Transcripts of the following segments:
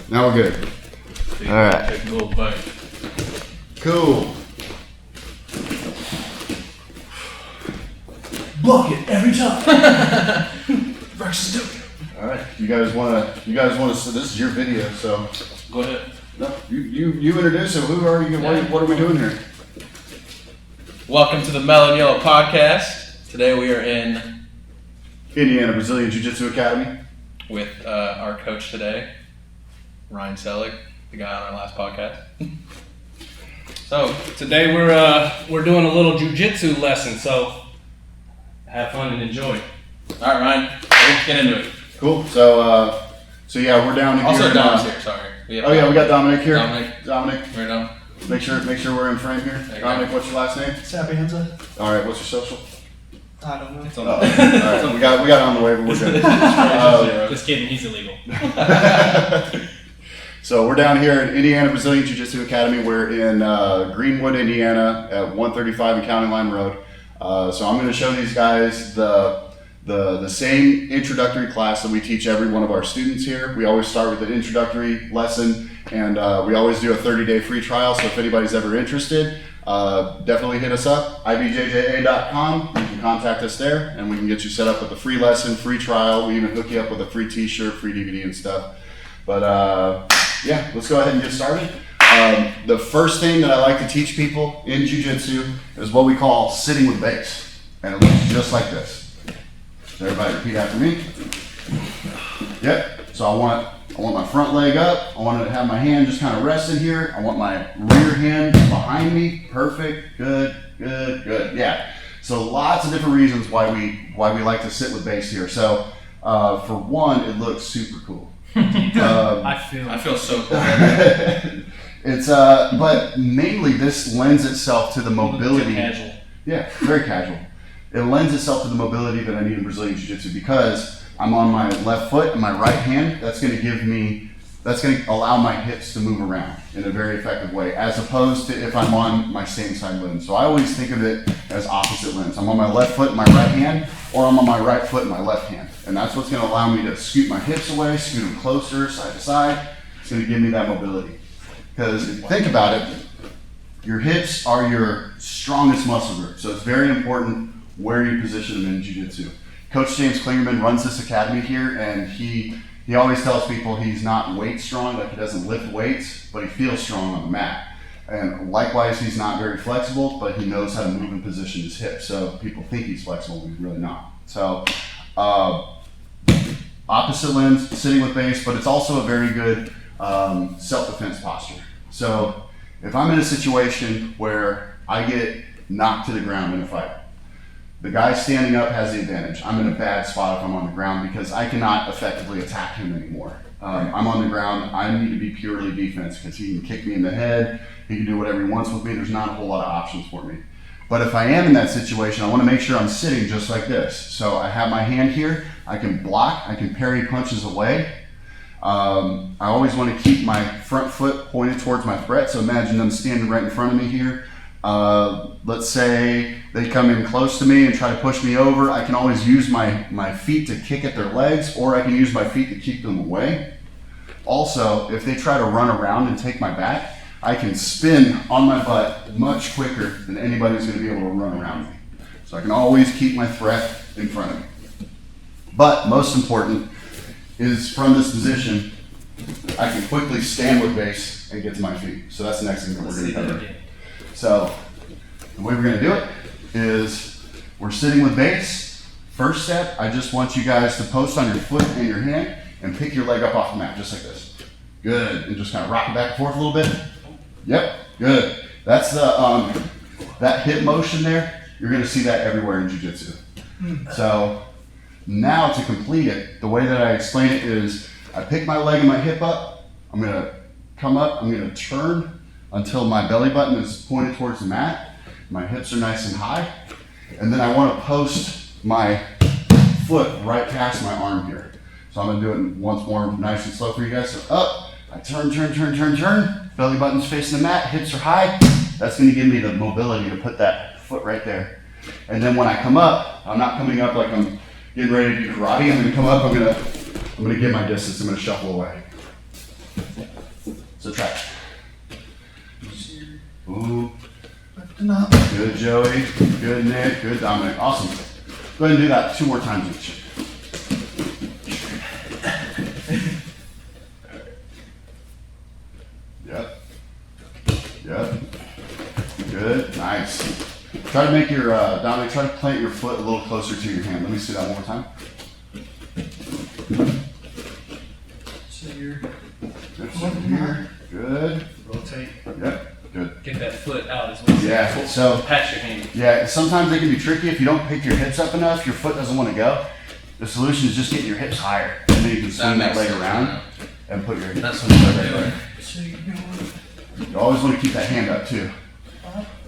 Now we're good. All right. Take a little bite. Cool. Block it every time. Rex is doing it. All right. You guys wanna? So this is your video, so. Go ahead. No, you introduce it. Who are you? What are we doing here? Welcome to the Melllow and Yellow podcast. Today we are in Indiana Brazilian Jiu-Jitsu Academy with our coach today, Ryan Selig, the guy on our last podcast. So today we're doing a little jiu-jitsu lesson, so have fun and enjoy. All right, Ryan, let's get into it. Cool. So yeah, we're down here. Also, Dom's here. Sorry. We got Dominic here. Dominic, where Dom? Make sure we're in frame here. Dominic, what's your last name? Enza. All right. What's your social? I don't know. It's on All right. We got it on the way, but we're good. Just kidding, he's illegal. So we're down here in Indiana Brazilian Jiu-Jitsu Academy. We're in Greenwood, Indiana, at 135 and County Line Road. So I'm going to show these guys the same introductory class that we teach every one of our students here. We always start with an introductory lesson, and we always do a 30-day free trial. So if anybody's ever interested, definitely hit us up, bjja.com. You can contact us there, and we can get you set up with a free lesson, free trial. We even hook you up with a free t-shirt, free DVD and stuff. But yeah, let's go ahead and get started. The first thing that I like to teach people in jiu-jitsu is what we call sitting with base. And it looks just like this. So everybody repeat after me. Yep. So I want my front leg up. I want to have my hand just kind of resting here. I want my rear hand behind me. Perfect. Good. Yeah. So lots of different reasons why we like to sit with base here. So for one, it looks super cool. I feel so cool. It's but mainly this lends itself to the mobility. Casual. Yeah, very casual. It lends itself to the mobility that I need in Brazilian Jiu-Jitsu because I'm on my left foot and my right hand. That's going to allow my hips to move around in a very effective way, as opposed to if I'm on my same side limb. So I always think of it as opposite limbs. I'm on my left foot and my right hand, or I'm on my right foot and my left hand. And that's what's going to allow me to scoot my hips away, scoot them closer, side to side. It's going to give me that mobility. Because if you think about it, your hips are your strongest muscle group. So it's very important where you position them in jiu-jitsu. Coach James Klingerman runs this academy here, and he always tells people he's not weight strong, like he doesn't lift weights, but he feels strong on the mat. And likewise, he's not very flexible, but he knows how to move and position his hips. So people think he's flexible, but he's really not. So opposite limbs, sitting with base, but it's also a very good self-defense posture. So if I'm in a situation where I get knocked to the ground in a fight, the guy standing up has the advantage. I'm in a bad spot if I'm on the ground because I cannot effectively attack him anymore. I'm on the ground. I need to be purely defense because he can kick me in the head. He can do whatever he wants with me. There's not a whole lot of options for me. But if I am in that situation, I want to make sure I'm sitting just like this. So I have my hand here. I can block. I can parry punches away. I always want to keep my front foot pointed towards my threat. So imagine them standing right in front of me here. Let's say they come in close to me and try to push me over. I can always use my feet to kick at their legs, or I can use my feet to keep them away. Also, if they try to run around and take my back, I can spin on my butt much quicker than anybody's going to be able to run around me. So I can always keep my threat in front of me. But most important is from this position, I can quickly stand with base and get to my feet. So that's the next thing that we're going to cover. So the way we're going to do it is we're sitting with base. First step, I just want you guys to post on your foot and your hand and pick your leg up off the mat, just like this. Good. And just kind of rock it back and forth a little bit. Yep. Good. That's the that hip motion there. You're going to see that everywhere in jiu-jitsu. So now to complete it, the way that I explain it is I pick my leg and my hip up. I'm going to come up. I'm going to turn until my belly button is pointed towards the mat. My hips are nice and high. And then I want to post my foot right past my arm here. So I'm going to do it once more nice and slow for you guys. So up, I turn. Belly button's facing the mat, hips are high. That's going to give me the mobility to put that foot right there. And then when I come up, I'm not coming up like I'm getting ready to do karate. I'm going to come up, I'm going to get my distance. I'm going to shuffle away. trach. Boom. Good, Joey. Good, Nick. Good, Dominic. Awesome. Go ahead and do that 2 more times each. Yep. Yep. Good. Nice. Try to make your, Dominic, try to plant your foot a little closer to your hand. Let me see that one more time. So you're Good. Here. Good. rotate. Yep. Good. Get that foot out as well. Yeah. So, Pat your hand. yeah, sometimes it can be tricky. If you don't pick your hips up enough, your foot doesn't want to go. The solution is just getting your hips higher. And then you can swing that leg around and put your That's what I'm doing. So you're going. You always want to keep that hand up too.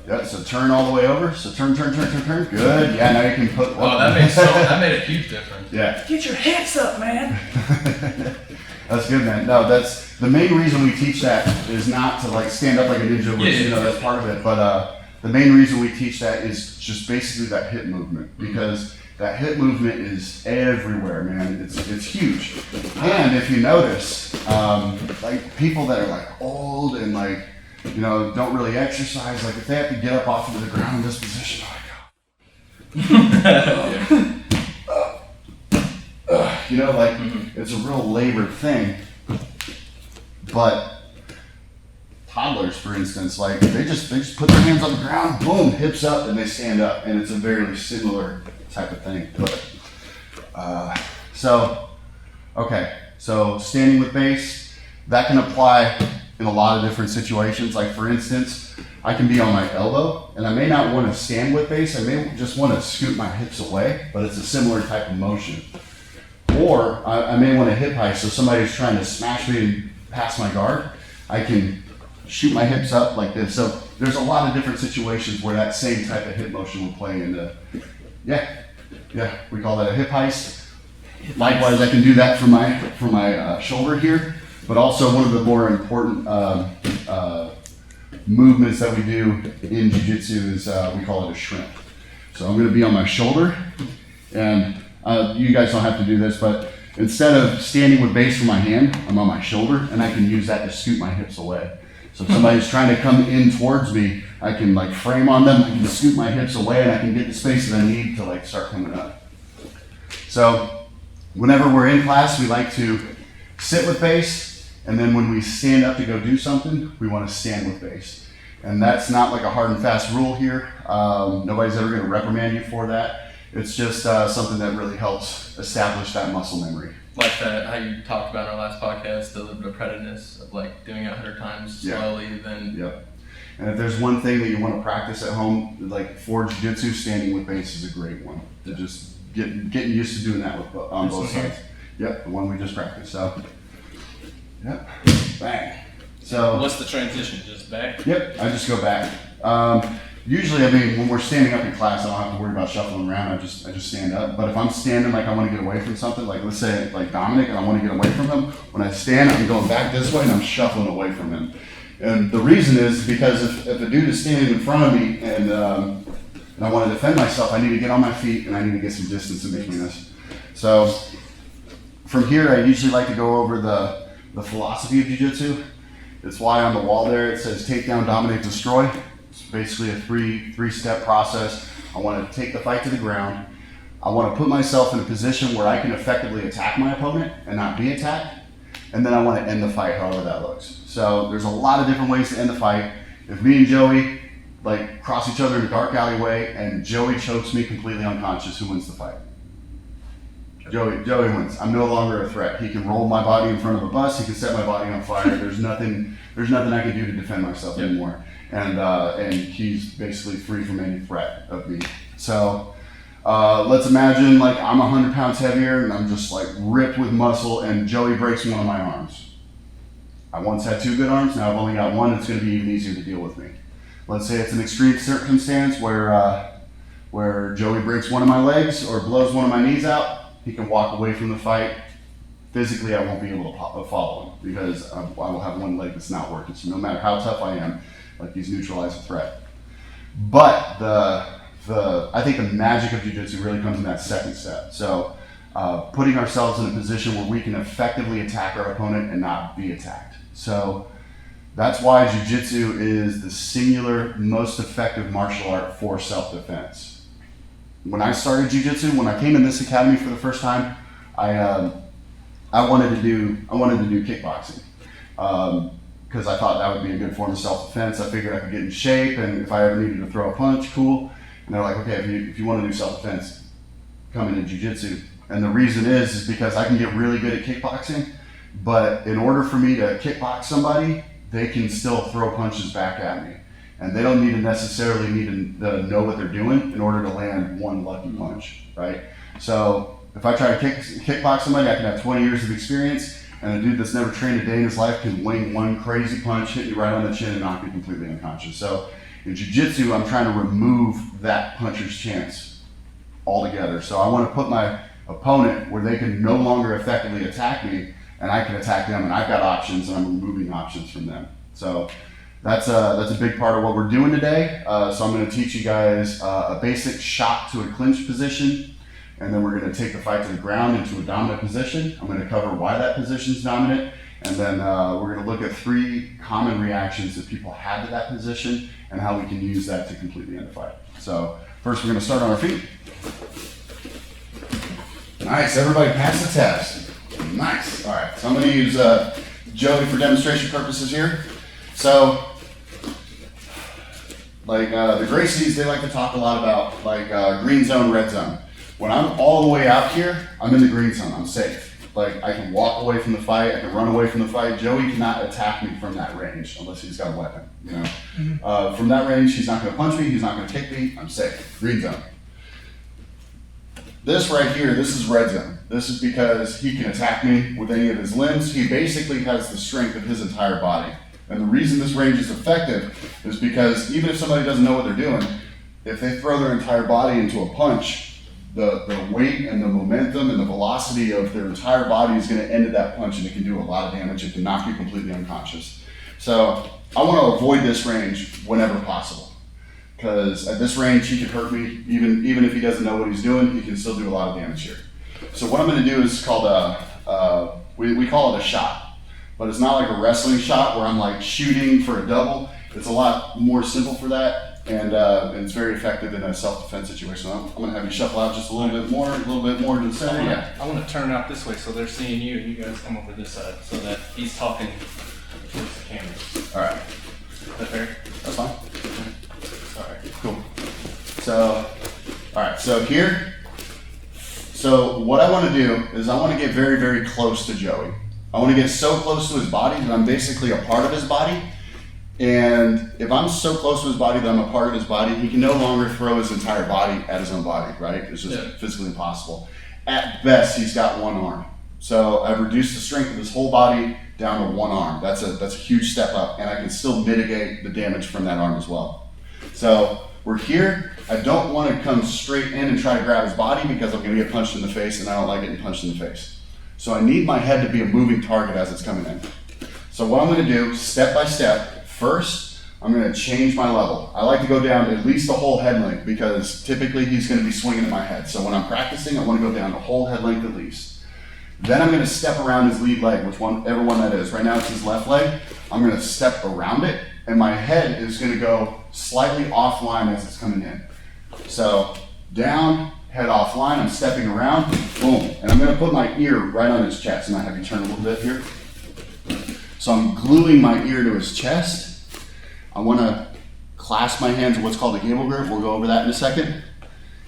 Yep, so turn all the way over. So turn. Good. Yeah, now you can put. Oh, that made a huge difference. Yeah. Get your hips up, man. That's good, man. No, that's the main reason we teach that is not to like stand up like a ninja, which you know that's part of it. But the main reason we teach that is just basically that hip movement, because that hip movement is everywhere, man. It's huge. And if you notice, like people that are like old and like, you know, don't really exercise, like if they have to get up off of the ground in this position, you know, like it's a real labored thing. But toddlers, for instance, like they just put their hands on the ground, boom, hips up, and they stand up, and it's a very similar type of thing. But so standing with base, that can apply in a lot of different situations. Like for instance, I can be on my elbow, and I may not want to stand with base. I may just want to scoot my hips away, but it's a similar type of motion. Or I may want to hip heist, so somebody's trying to smash me and pass my guard. I can shoot my hips up like this. So there's a lot of different situations where that same type of hip motion will play into. Yeah, we call that a hip heist. Likewise, I can do that for my shoulder here, but also one of the more important movements that we do in jiu-jitsu is we call it a shrimp. So I'm going to be on my shoulder, and you guys don't have to do this, but instead of standing with base for my hand, I'm on my shoulder, and I can use that to scoot my hips away. So if somebody's trying to come in towards me, I can like frame on them, I can scoot my hips away, and I can get the space that I need to like start coming up. So whenever we're in class, we like to sit with base, and then when we stand up to go do something, we want to stand with base. And that's not like a hard and fast rule here. Nobody's ever going to reprimand you for that. It's just something that really helps establish that muscle memory. Like that, how you talked about in our last podcast, the repetitiveness of like doing it 100 times slowly, then. Yep. And if there's one thing that you want to practice at home, like for jiu-jitsu, standing with base is a great one. To just getting used to doing that on both sides. Yep, the one we just practiced. So, yep, bang. So. What's the transition? Just back? Yep, I just go back. Usually, I mean, when we're standing up in class, I don't have to worry about shuffling around. I just stand up. But if I'm standing like I want to get away from something, like let's say like Dominic, and I want to get away from him, when I stand, I'm going back this way and I'm shuffling away from him. And the reason is because if a dude is standing in front of me and I want to defend myself, I need to get on my feet and I need to get some distance in between us. So from here, I usually like to go over the philosophy of jiu-jitsu. It's why on the wall there it says take down, dominate, destroy. It's basically a three-step process. I want to take the fight to the ground. I want to put myself in a position where I can effectively attack my opponent and not be attacked. And then I want to end the fight however that looks. So there's a lot of different ways to end the fight. If me and Joey like cross each other in a dark alleyway and Joey chokes me completely unconscious, who wins the fight? Joey wins. I'm no longer a threat. He can roll my body in front of a bus. He can set my body on fire. There's nothing I can do to defend myself anymore. And he's basically free from any threat of me. So let's imagine like I'm 100 pounds heavier and I'm just like ripped with muscle and Joey breaks one of my arms. I once had 2 good arms, now I've only got 1. It's going to be even easier to deal with me. Let's say it's an extreme circumstance where Joey breaks one of my legs or blows one of my knees out. He can walk away from the fight. Physically, I won't be able to follow him because I will have one leg that's not working. So no matter how tough I am, like he's neutralized a threat. But I think the magic of jiu-jitsu really comes in that second step. So putting ourselves in a position where we can effectively attack our opponent and not be attacked. So That's why jiu-jitsu is the singular most effective martial art for self-defense. When I started jiu-jitsu, when I came in this academy for the first time, I wanted to do kickboxing because I thought that would be a good form of self-defense. I figured I could get in shape, and if I ever needed to throw a punch, cool. And they're like, okay, if you want to do self-defense, come into jiu-jitsu. And the reason is because I can get really good at kickboxing, but in order for me to kickbox somebody, they can still throw punches back at me. And they don't necessarily need to know what they're doing in order to land one lucky punch, right? So if I try to kickbox somebody, I can have 20 years of experience, and a dude that's never trained a day in his life can wing one crazy punch, hit you right on the chin, and knock you completely unconscious. So in jiu-jitsu, I'm trying to remove that puncher's chance altogether. So I want to put my opponent where they can no longer effectively attack me, and I can attack them, and I've got options, and I'm removing options from them. So that's a big part of what we're doing today. So I'm going to teach you guys a basic shot to a clinch position, and then we're going to take the fight to the ground into a dominant position. I'm going to cover why that position is dominant, and then we're going to look at 3 common reactions that people have to that position and how we can use that to completely end the fight. So first we're going to start on our feet. Nice, everybody pass the test. Nice. All right, so I'm going to use Joey for demonstration purposes here. So, like the Gracies, they like to talk a lot about like green zone, red zone. When I'm all the way out here, I'm in the green zone. I'm safe. Like I can walk away from the fight. I can run away from the fight. Joey cannot attack me from that range unless he's got a weapon. You know, from that range, he's not going to punch me. He's not going to kick me. I'm safe. Green zone. This right here, this is red zone. This is because he can attack me with any of his limbs. He basically has the strength of his entire body. And the reason this range is effective is because even if somebody doesn't know what they're doing, if they throw their entire body into a punch, the weight and the momentum and the velocity of their entire body is going to end at that punch, and it can do a lot of damage. It can knock you completely unconscious. So I want to avoid this range whenever possible, because at this range he can hurt me. Even if he doesn't know what he's doing, he can still do a lot of damage here. So what I'm going to do is called we call it a shot, but it's not like a wrestling shot where I'm like shooting for a double. It's a lot more simple for that, and it's very effective in a self-defense situation. I'm going to have you shuffle out just a little bit more to the center. Yeah. I want to turn it out this way so they're seeing you, and you guys come over this side so that he's talking towards the camera. All right. Is that fair? That's fine. All right. Cool. So, all right. So here. So what I want to do is I want to get very, very close to Joey. I want to get so close to his body that I'm basically a part of his body. And if I'm so close to his body that I'm a part of his body, he can no longer throw his entire body at his own body, right? It's just physically impossible. At best, he's got one arm. So I've reduced the strength of his whole body down to one arm. That's a huge step up, and I can still mitigate the damage from that arm as well. So we're here. I don't want to come straight in and try to grab his body because I'm going to get punched in the face, and I don't like getting punched in the face. So I need my head to be a moving target as it's coming in. So what I'm going to do, step by step, first, I'm going to change my level. I like to go down at least a whole head length because typically he's going to be swinging at my head. So when I'm practicing, I want to go down a whole head length at least. Then I'm going to step around his lead leg, whichever one that is. Right now it's his left leg. I'm going to step around it, and my head is going to go slightly offline as it's coming in. So down, head offline, I'm stepping around, boom. And I'm going to put my ear right on his chest. And I have you turn a little bit here. So I'm gluing my ear to his chest. I want to clasp my hands in what's called a gable grip. We'll go over that in a second.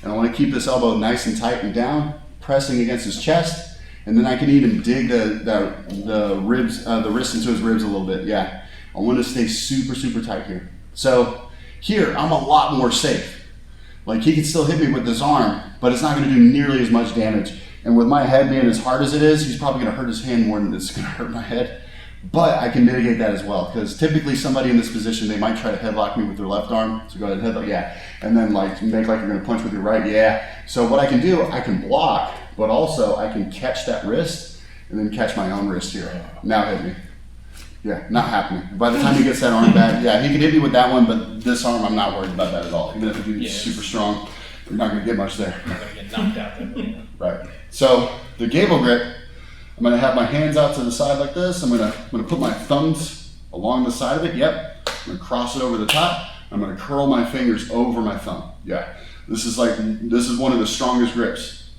And I want to keep this elbow nice and tight and down, pressing against his chest. And then I can even dig the ribs, the wrist into his ribs a little bit. Yeah, I want to stay super, super tight here. So here, I'm a lot more safe. Like he can still hit me with this arm, but it's not going to do nearly as much damage. And with my head being as hard as it is, he's probably going to hurt his hand more than it's going to hurt my head. But I can mitigate that as well, because typically somebody in this position, they might try to headlock me with their left arm. So go ahead, headlock, yeah. And then like make like you're going to punch with your right, yeah. So what I can do, I can block, but also I can catch that wrist and then catch my own wrist here. Now hit me. Yeah, not happening. By the time he gets that arm back, yeah, he can hit me with that one, but this arm, I'm not worried about that at all. Even if the dude's super strong, you're not going to get much there. I'm not going to get knocked out there. Right. So the gable grip, I'm going to have my hands out to the side like this. I'm going to put my thumbs along the side of it. Yep. I'm gonna cross it over the top. I'm gonna curl my fingers over my thumb. Yeah. This is one of the strongest grips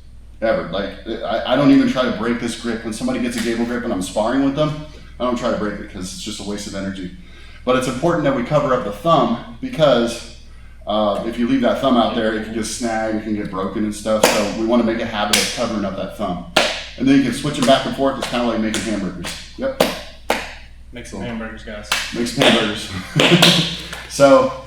ever. Like, I don't even try to break this grip. When somebody gets a gable grip and I'm sparring with them, I don't try to break it because it's just a waste of energy. But it's important that we cover up the thumb because if you leave that thumb out there, it can get snagged, it can get broken and stuff. So we want to make a habit of covering up that thumb. And then you can switch it back and forth. It's kind of like making hamburgers. Yep. Make some hamburgers, guys. Make some hamburgers. So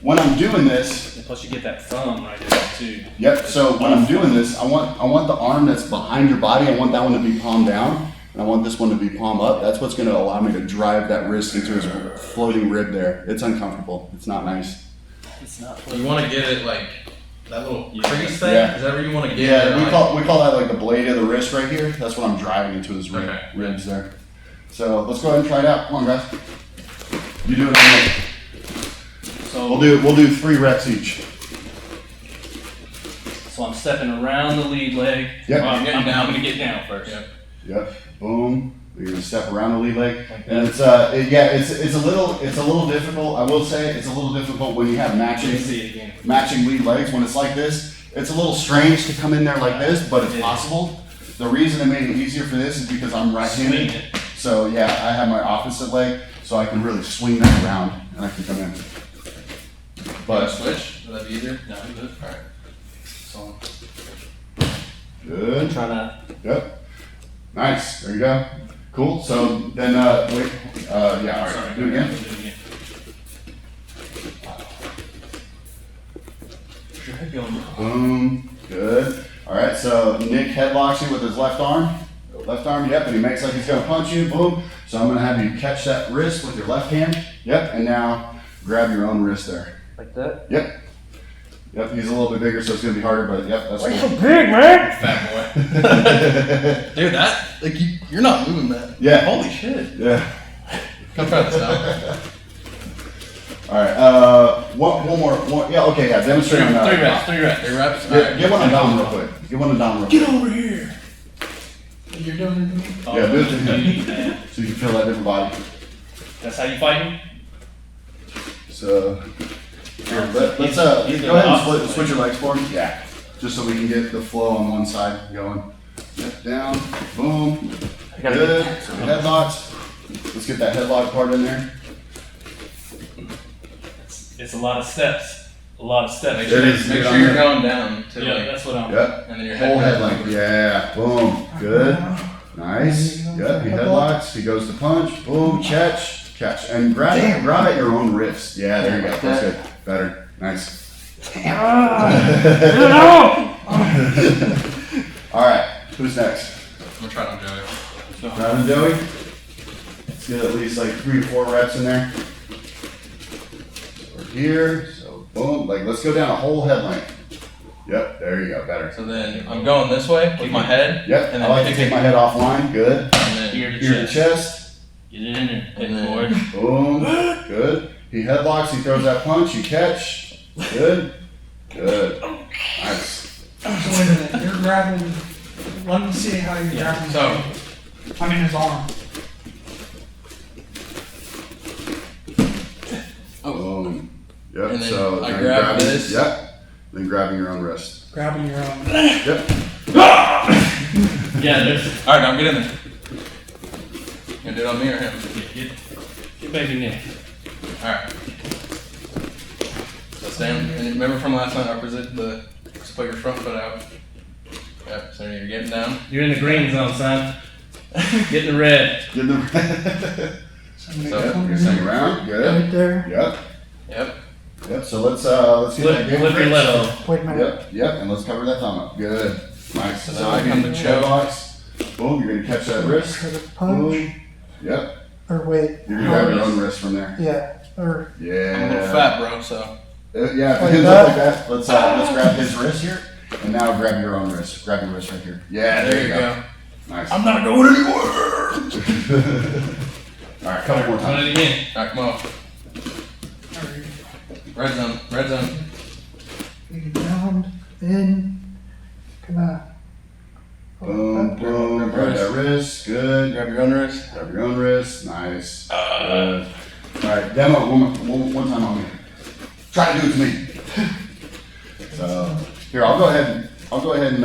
when I'm doing this, And plus you get that thumb right there too. yep. So when I'm doing this, I want the arm that's behind your body. I want that one to be palm down, and I want this one to be palm up. That's what's going to allow me to drive that wrist into his floating rib there. It's uncomfortable. It's not nice. It's not. You want to get it like that little crease thing? Yeah. Is that where you want to get Yeah, it? we like- call that like the blade of the wrist right here. That's what I'm driving into his Okay. ribs there. So let's go ahead and try it out. Come on, guys. You do it on me. So We'll do 3 reps each. So I'm stepping around the lead leg. Yep. Well, I'm You're getting down. gonna get down first. Yep. Yep. Boom. You're gonna step around the lead leg, Like and that. it's a little difficult. I will say it's a little difficult when you have Let me see it again. matching lead legs. When it's like this, it's a little strange to come in there like this, but it's Yeah. possible. The reason it made it easier for this is because I'm Swing right-handed. it. So yeah, I have my opposite leg, so I can really swing that around and I can come in. But But switch? Would that be easier? No, I'm good. Alright. So good. I'm trying to. Yep. Nice. There you go. Cool. So then wait. Yeah. All right. Sorry, Do it again. Is your head going? Boom. Good. All right. So Nick headlocks you with his left arm. Left arm. Yep. And he makes like he's gonna punch you. Boom. So I'm gonna have you catch that wrist with your left hand. Yep. And now grab your own wrist there. Like that? Yep. Yep. He's a little bit bigger, so it's gonna be harder. But yep, that's cool. big, man? Fat boy. Dude, that, like, you're not moving that. Yeah. Holy shit. Yeah. Come try this out. All right. One more. Yeah. Okay. Yeah. Demonstrate on that. 3 reps. 3 reps. 3 reps? Get one on Dom real quick. Get one on Dom real quick. Get over here. You're doing it to me? Yeah, do it to Oh, him. man. So you can feel that different body. That's how you fight him? So here, let's He's go ahead and opposite switch your legs for me. Yeah. Just so we can get the flow on one side going. Yep, down, boom. I gotta Good. get- So headlocks. Let's get that headlock part in there. It's a lot of steps. A lot of steps. Make It sure, is, make dude, sure I'm you're there. going down to Yeah, like, that's what I'm. Yep. and then your Whole head goes length. over. Yeah. Boom. Good. Nice. Yep. He headlocks. He goes to punch. Boom. Catch. Catch. And grab at your own wrist. Yeah. There you go. That's good. Better. Nice. All right. Who's next? I'm gonna try it on Joey. Brad and Joey. Let's get at least like 3 to 4 reps in there. We're here. So boom. Like let's go down a whole head length. Yep. There you go. Better. So then I'm going this way with my head. Yep. And I then like to take my head offline. Good. And then Ear to Ear to chest. chest. Get it in there. Head And then- forward. Boom. Good. He headlocks. He throws that punch. You catch. Good. Good. Nice. So wait a minute, you're grabbing, let me see how you're grabbing. So- I mean his arm. Boom. Yep. And then so I now grab you're grabbing- this. Yep. Then grabbing your own wrist. Grabbing your own. Yep. Yeah, there's. Alright, now get in there. You gonna do it on me or him? Get baby Nick. Alright. So stand, and remember from last time, opposite the, just put your front foot out. Yep, so you're getting down. You're in the green zone, son. Get in the red. Get the. So Yep. You're saying around. Good. Right there. Yep. Yep. Yep. So let's get Flip, that game flip your fixed. left arm. Wait a minute. Yep. Yep. And let's cover that thumb up. Good. Nice. So now I come to choke. Headlocks. Boom. You're gonna catch that wrist. For the punch, Boom. Yep. or wait. You're gonna grab your own wrist from there. Yeah, or, Yeah. I'm a little fat, bro, so. Yeah, if Like it ends that? up like that, let's grab his wrist here, and now grab your own wrist. Grab your wrist right here. Yeah, there, you go. Nice. I'm not going anywhere! All right, couple more Run times. it again. Alright, come on. Red zone, red zone. take it down, in, come on. Boom, boom. Grab that wrist. Good. Grab your own wrist. Grab your own wrist. Nice. Good. All right, demo one time on me. Try to do it to me. So here, I'll go ahead and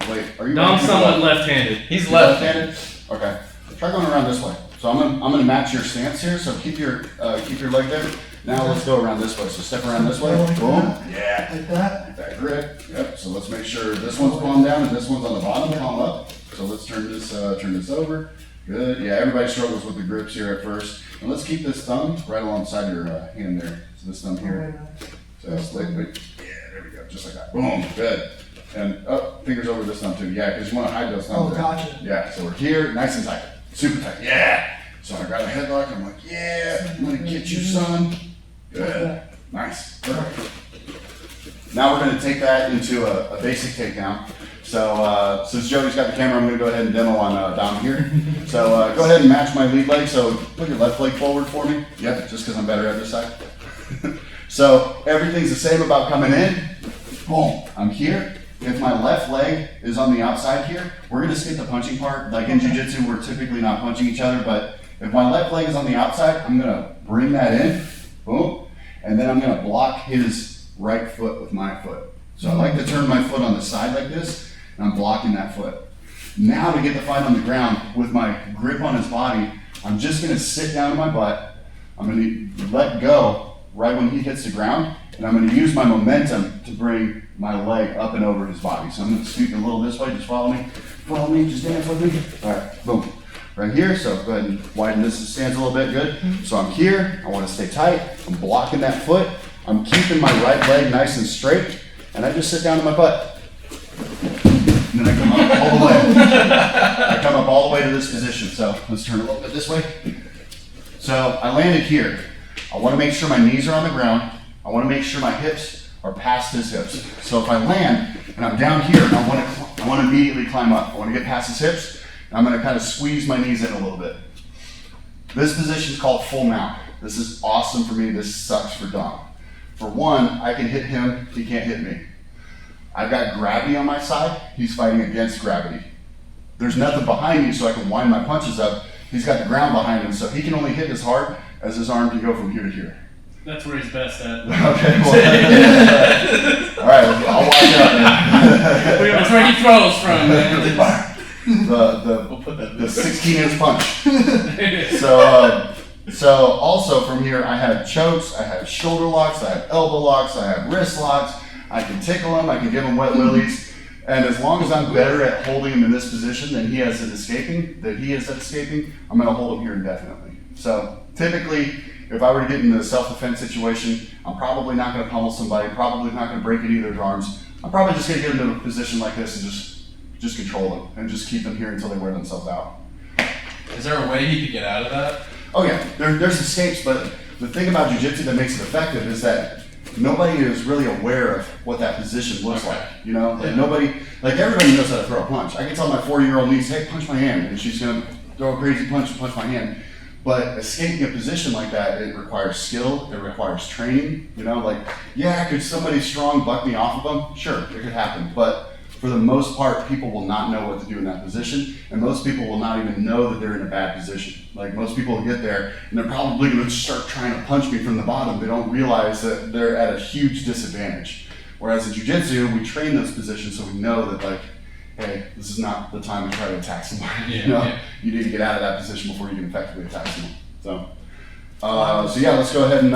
wait. Are you? Dom's somewhat left-handed. He's left-handed. Okay. Try going around this way. So I'm gonna match your stance here. So keep your leg there. Now let's go around this way. So step around this way. Boom. Yeah. Like that? Get that grip. Yep. So let's make sure this one's palm down and this one's on the bottom, palm up. So let's turn this over. Good. Yeah. Everybody struggles with the grips here at first. And let's keep this thumb right alongside your hand there. So this thumb here. So wait. Yeah. There we go. Just like that. Boom. Good. And fingers over this thumb too. Yeah, because you want to hide those thumbs. Oh, gotcha. Yeah. So we're here, nice and tight, super tight. Yeah. So I got a headlock. I'm like, yeah. I'm gonna get you, son. Good. Nice. Perfect. Now we're going to take that into a basic takedown. So since Jody's got the camera, I'm going to go ahead and demo on Dom here. So go ahead and match my lead leg. So put your left leg forward for me. Yep, just because I'm better at this side. So everything's the same about coming in. Boom. I'm here. If my left leg is on the outside here, we're going to skip the punching part. Like in jiu-jitsu, we're typically not punching each other, but if my left leg is on the outside, I'm going to bring that in. Boom. And then I'm going to block his right foot with my foot. So I like to turn my foot on the side like this, and I'm blocking that foot. Now to get the fight on the ground with my grip on his body, I'm just going to sit down on my butt. I'm going to let go right when he hits the ground, and I'm going to use my momentum to bring my leg up and over his body. So I'm going to scoot a little this way. Just follow me, just dance with me. All right, boom. Right here, so go ahead and widen this stance a little bit, good. So I'm here, I want to stay tight, I'm blocking that foot, I'm keeping my right leg nice and straight, and I just sit down on my butt. And then I come up all the way. I come up all the way to this position, so let's turn a little bit this way. So I landed here. I want to make sure my knees are on the ground, I want to make sure my hips are past his hips. So if I land, and I'm down here, and I want to immediately climb up, I want to get past his hips, I'm going to kind of squeeze my knees in a little bit. This position is called full mount. This is awesome for me. This sucks for Dom. For one, I can hit him. He can't hit me. I've got gravity on my side. He's fighting against gravity. There's nothing behind me so I can wind my punches up. He's got the ground behind him, so he can only hit as hard as his arm can go from here to here. That's where he's best at. Okay, well, all right, I'll watch out, man. That's where he throws from, man. The 16-inch punch. So also from here, I have chokes, I have shoulder locks, I have elbow locks, I have wrist locks. I can tickle him, I can give him wet willies. And as long as I'm better at holding him in this position than he is at escaping, I'm going to hold him here indefinitely. So typically, if I were to get into a self-defense situation, I'm probably not going to pummel somebody, probably not going to break any of their arms. I'm probably just going to get into a position like this and just control them and just keep them here until they wear themselves out. Is there a way he could get out of that? Oh yeah, there's escapes, but the thing about jiu-jitsu that makes it effective is that nobody is really aware of what that position looks like. You know, like everybody knows how to throw a punch. I can tell my 4-year-old niece, hey, punch my hand, and she's gonna throw a crazy punch and punch my hand. But escaping a position like that, it requires skill, it requires training. You know, like, yeah, could somebody strong buck me off of them? Sure, it could happen, but for the most part, people will not know what to do in that position, and most people will not even know that they're in a bad position. Like, most people will get there, and they're probably going to start trying to punch me from the bottom. They don't realize that they're at a huge disadvantage. Whereas in jiu-jitsu, we train those positions so we know that, like, hey, this is not the time to try to attack somebody. You need to get out of that position before you can effectively attack someone. So yeah, let's go ahead and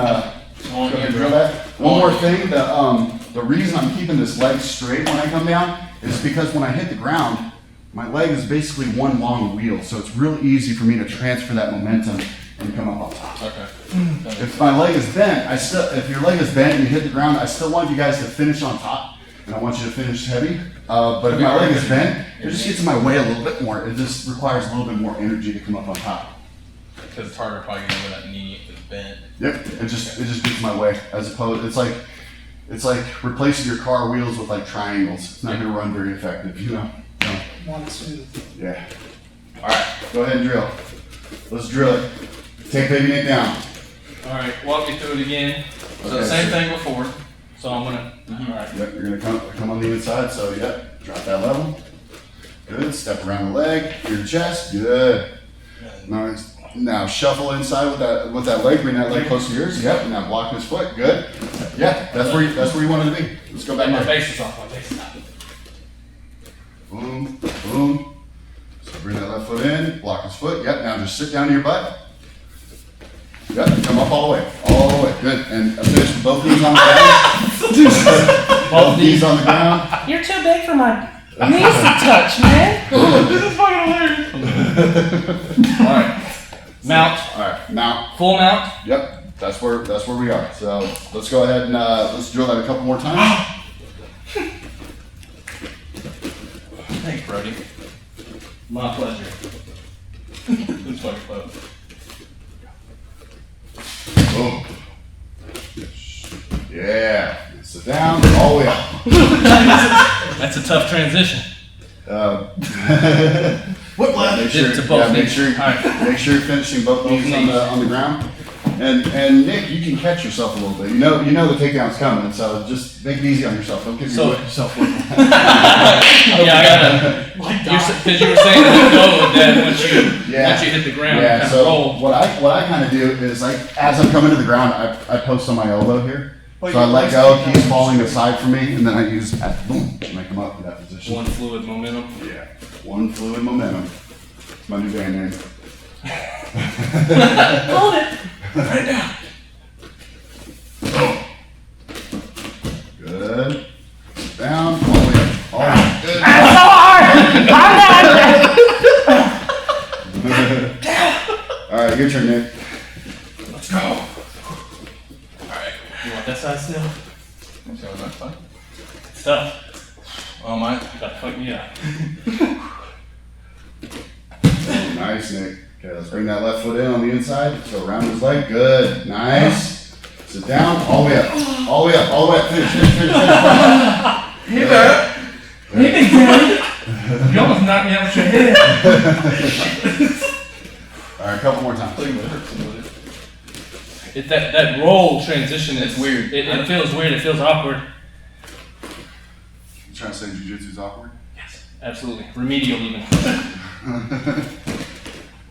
drill that. One more thing, the reason I'm keeping this leg straight when I come down is because when I hit the ground, my leg is basically one long wheel, so it's real easy for me to transfer that momentum and come up on top. Okay. If my leg is bent, if your leg is bent and you hit the ground, I still want you guys to finish on top, and I want you to finish heavy. But if my leg is bent, it just gets in my way a little bit more. It just requires a little bit more energy to come up on top. Because it's harder probably getting over that knee if it's bent. Yep, it just gets in my way. As opposed, it's like replacing your car wheels with like triangles. It's not going to run very effective, you know. So, Not smooth. yeah. All right, go ahead and drill. Let's drill it. Take baby Nick down. All right, walk me through it again. So same thing before. So I'm gonna. All right. Yep, you're gonna come on the inside. So yep, drop that level. Good. Step around the leg, your chest. Good. Nice. Now shuffle inside with that leg. Bring that leg close to yours. Yep. Now block his foot. Good. Yep. That's where you wanted to be. Let's go back My there. base is off. My base is off. Boom. Boom. So bring that left foot in. Block his foot. Yep. Now just sit down to your butt. Yep. Come up all the way. All the way. Good. And finish with both knees on the ground. Both knees on the ground. You're too big for my knees to touch, man. This is fucking hilarious. All right. Mount. All right. Mount. Full mount. Yep, that's where we are. So let's go ahead and let's drill that a couple more times. Thanks, Brody. My pleasure. This fucking close. Boom. Yeah. Sit down. All the way up. That's a tough transition. Whiplash. Make sure, To both make knees. sure, All right. make sure you're finishing both knees knees. on the ground. And Nick, you can catch yourself a little bit. You know the takedown's coming, so just make it easy on yourself. Don't give yourself whip. Yeah, I gotta. Because you were saying let go of that once you hit the ground. Yeah. Kind So of roll. what I kind of do is like as I'm coming to the ground, I post on my elbow here. Well, So I you let post go, it keeps down. falling aside for me, and then I use boom to make them up in that position. One fluid momentum. Yeah, one fluid momentum. It's my new band name. Hold it. Right now. Good. Down. All the way up. All right. Good. That's so hard. All right, your turn, Nick. Let's go. Alright. You want that side still? So that's fine. It's tough. Oh, mine. You gotta fuck me up. Nice, Nick. Okay, let's bring that left foot in on the inside. So around his leg. Good. Nice. Sit down. All the way up. All the way up. All the way up. Finish. Hey there. Hey, Big Daddy. You almost knocked me out with your head. All right, a couple more times. That roll transition is It's weird. It feels weird. It feels awkward. You trying to say jiu-jitsu's awkward? Yes, absolutely. Remedial even.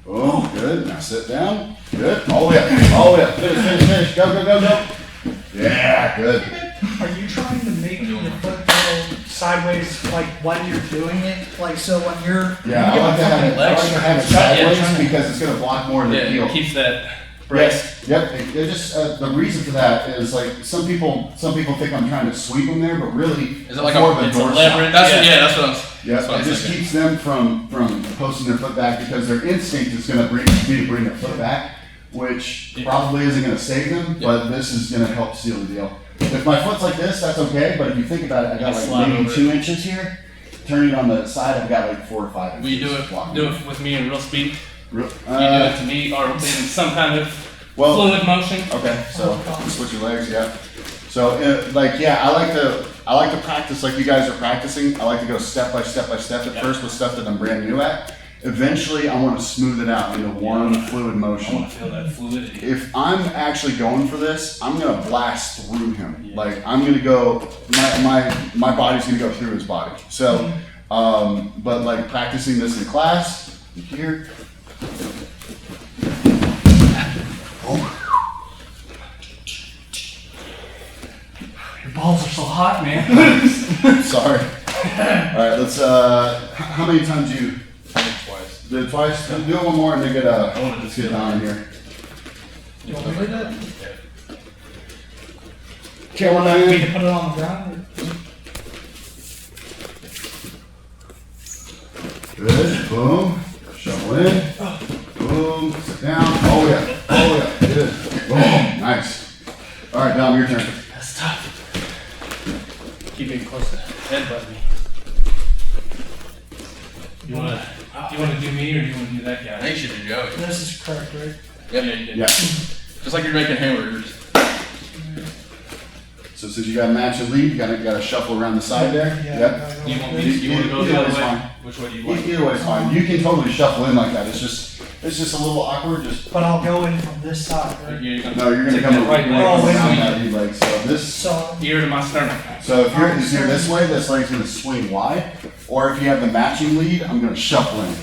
Oh, good. Now sit down. Good. All the way up. All the way up. Finish. Go. Yeah, good. Are you trying to make your foot go sideways like while you're doing it? Like so when you're Yeah, I like to have it sideways Yeah, because it's going to block more of the Yeah, heel. it keeps that breast. Yep. They're just the reason for that is like some people think I'm trying to sweep them there, but really Is it like more a- of a it's a dorsal. leverage? That's Yeah. that's what I was. Yeah, That's what I it was just thinking. keeps them from posting their foot back because their instinct is going to be to bring their foot back, which probably isn't going to save them, but this is going to help seal the deal. If my foot's like this, that's okay, but if you think about it, I got Slide like maybe over 2 inches here. Turning on the side, I've got like 4 or 5 inches. Will you do it with me in real speed? Real- You do it to me or in some kind of well, fluid motion? okay, so switch your legs, yeah. So, I like to practice like you guys are practicing. I like to go step by step at first with stuff that I'm brand new at. Eventually, I want to smooth it out into one fluid I motion. want to feel that fluidity. If I'm actually going for this, I'm gonna blast through him. Yeah. Like I'm gonna go, my body's gonna go through his body. So, but like practicing this in class, here. Your balls are so hot, man. Sorry. All right, let's. How many times you Twice. did it twice? Do it one more and then let's get down here. you want me to do that? Okay, You one want me more. to put it on the ground? Good. Boom. Shuffle in. Boom. Sit down. All the way up. All the way up. Good. Boom. Nice. All right, Dom, your turn. That's tough. Keep it close to headbutt me. You wanna do me or do you wanna do that I guy? think you should do Joey. This is correct, right? Yeah, you did. Yeah. Just like you're making hamburgers. So since you got a match and lead, you gotta shuffle around the side there. Yep. Do you want me to, you wanna go the Either other way's way? fine. Which way do you want? Either way's fine. You can totally shuffle in like that. It's it's just a little awkward, just, But I'll go in from this side, right? You're gonna no, you're gonna take come that right leg Oh, and wait. down swing that knee leg. So this, So, ear to my sternum. so if you're this way, this leg's gonna swing wide, or if you have the matching lead, I'm gonna shuffle in.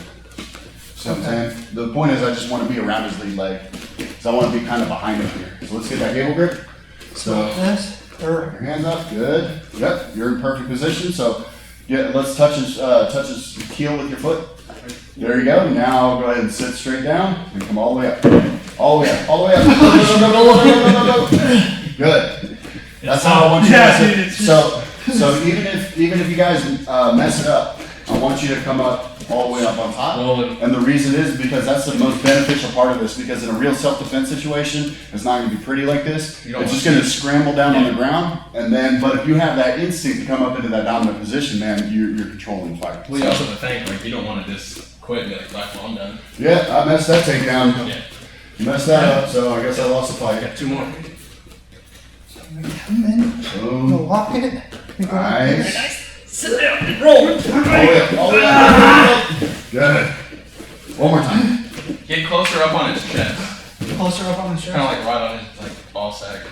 See what I'm saying? The point is, I just want to be around his lead leg, so I want to be kind of behind him here. So let's get that gable grip. So this, or, your hands up, good. Yep, you're in perfect position. So let's touch his heel with your foot. There you go. Now go ahead and sit straight down and come all the way up. All the way up, all the way up. No. Good. That's how I want you Yeah, to dude, sit. it's just- So even if you guys mess it up, I want you to come up all the way up on top. Rolling. And the reason is because that's the most beneficial part of this, because in a real self-defense situation, it's not gonna be pretty like this. You don't It's just want gonna scramble down on the ground, and then, but if you have that instinct to come up into that dominant position, man, you're controlling the fight. Well, you also have to think, like, you don't want to just quit and be like, well, I'm done. Yeah, I messed that takedown. Yeah. You messed that up, so I guess I lost the fight. Got two more. come in, go Boom. lock it. We go lock it. Nice. Sit down. Roll. All the way up, all the way up. Good. One more time. Get closer up on his chest. Closer up on the Kind of chest. like right on his, like, ball sack.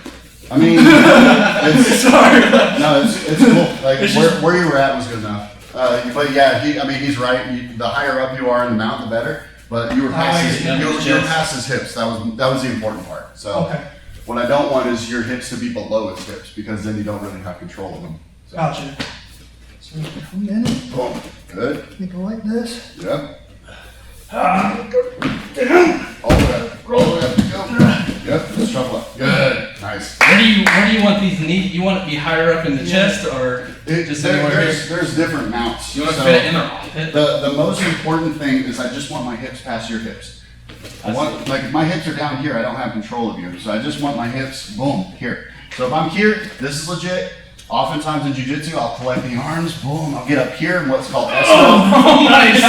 I mean, it's, Sorry. no, it's cool. Like where you were at was good enough. But yeah, he's right. The higher up you are in the mount, the better. But you were past his, yeah, you were chest. past his hips. That was the important part. So Okay, what I don't want is your hips to be below his hips, because then you don't really have control of them. So, gotcha. So we come in, boom. Good. we go like this. Yep. All the way up. All the way up. Go. Yep. Let's shuffle up. Good. Nice. Where do you want these knees? You want it to be higher up in the chest or just anywhere here? There's different mounts. You want to So, fit it in their armpit? The most important thing is I just want my hips past your hips. I want, like, if my hips are down here, I don't have control of you. So I just want my hips, boom, here. So if I'm here, this is legit. Oftentimes in jiu-jitsu, I'll collect the arms, boom, I'll get up here in what's called S mount. Oh, nice.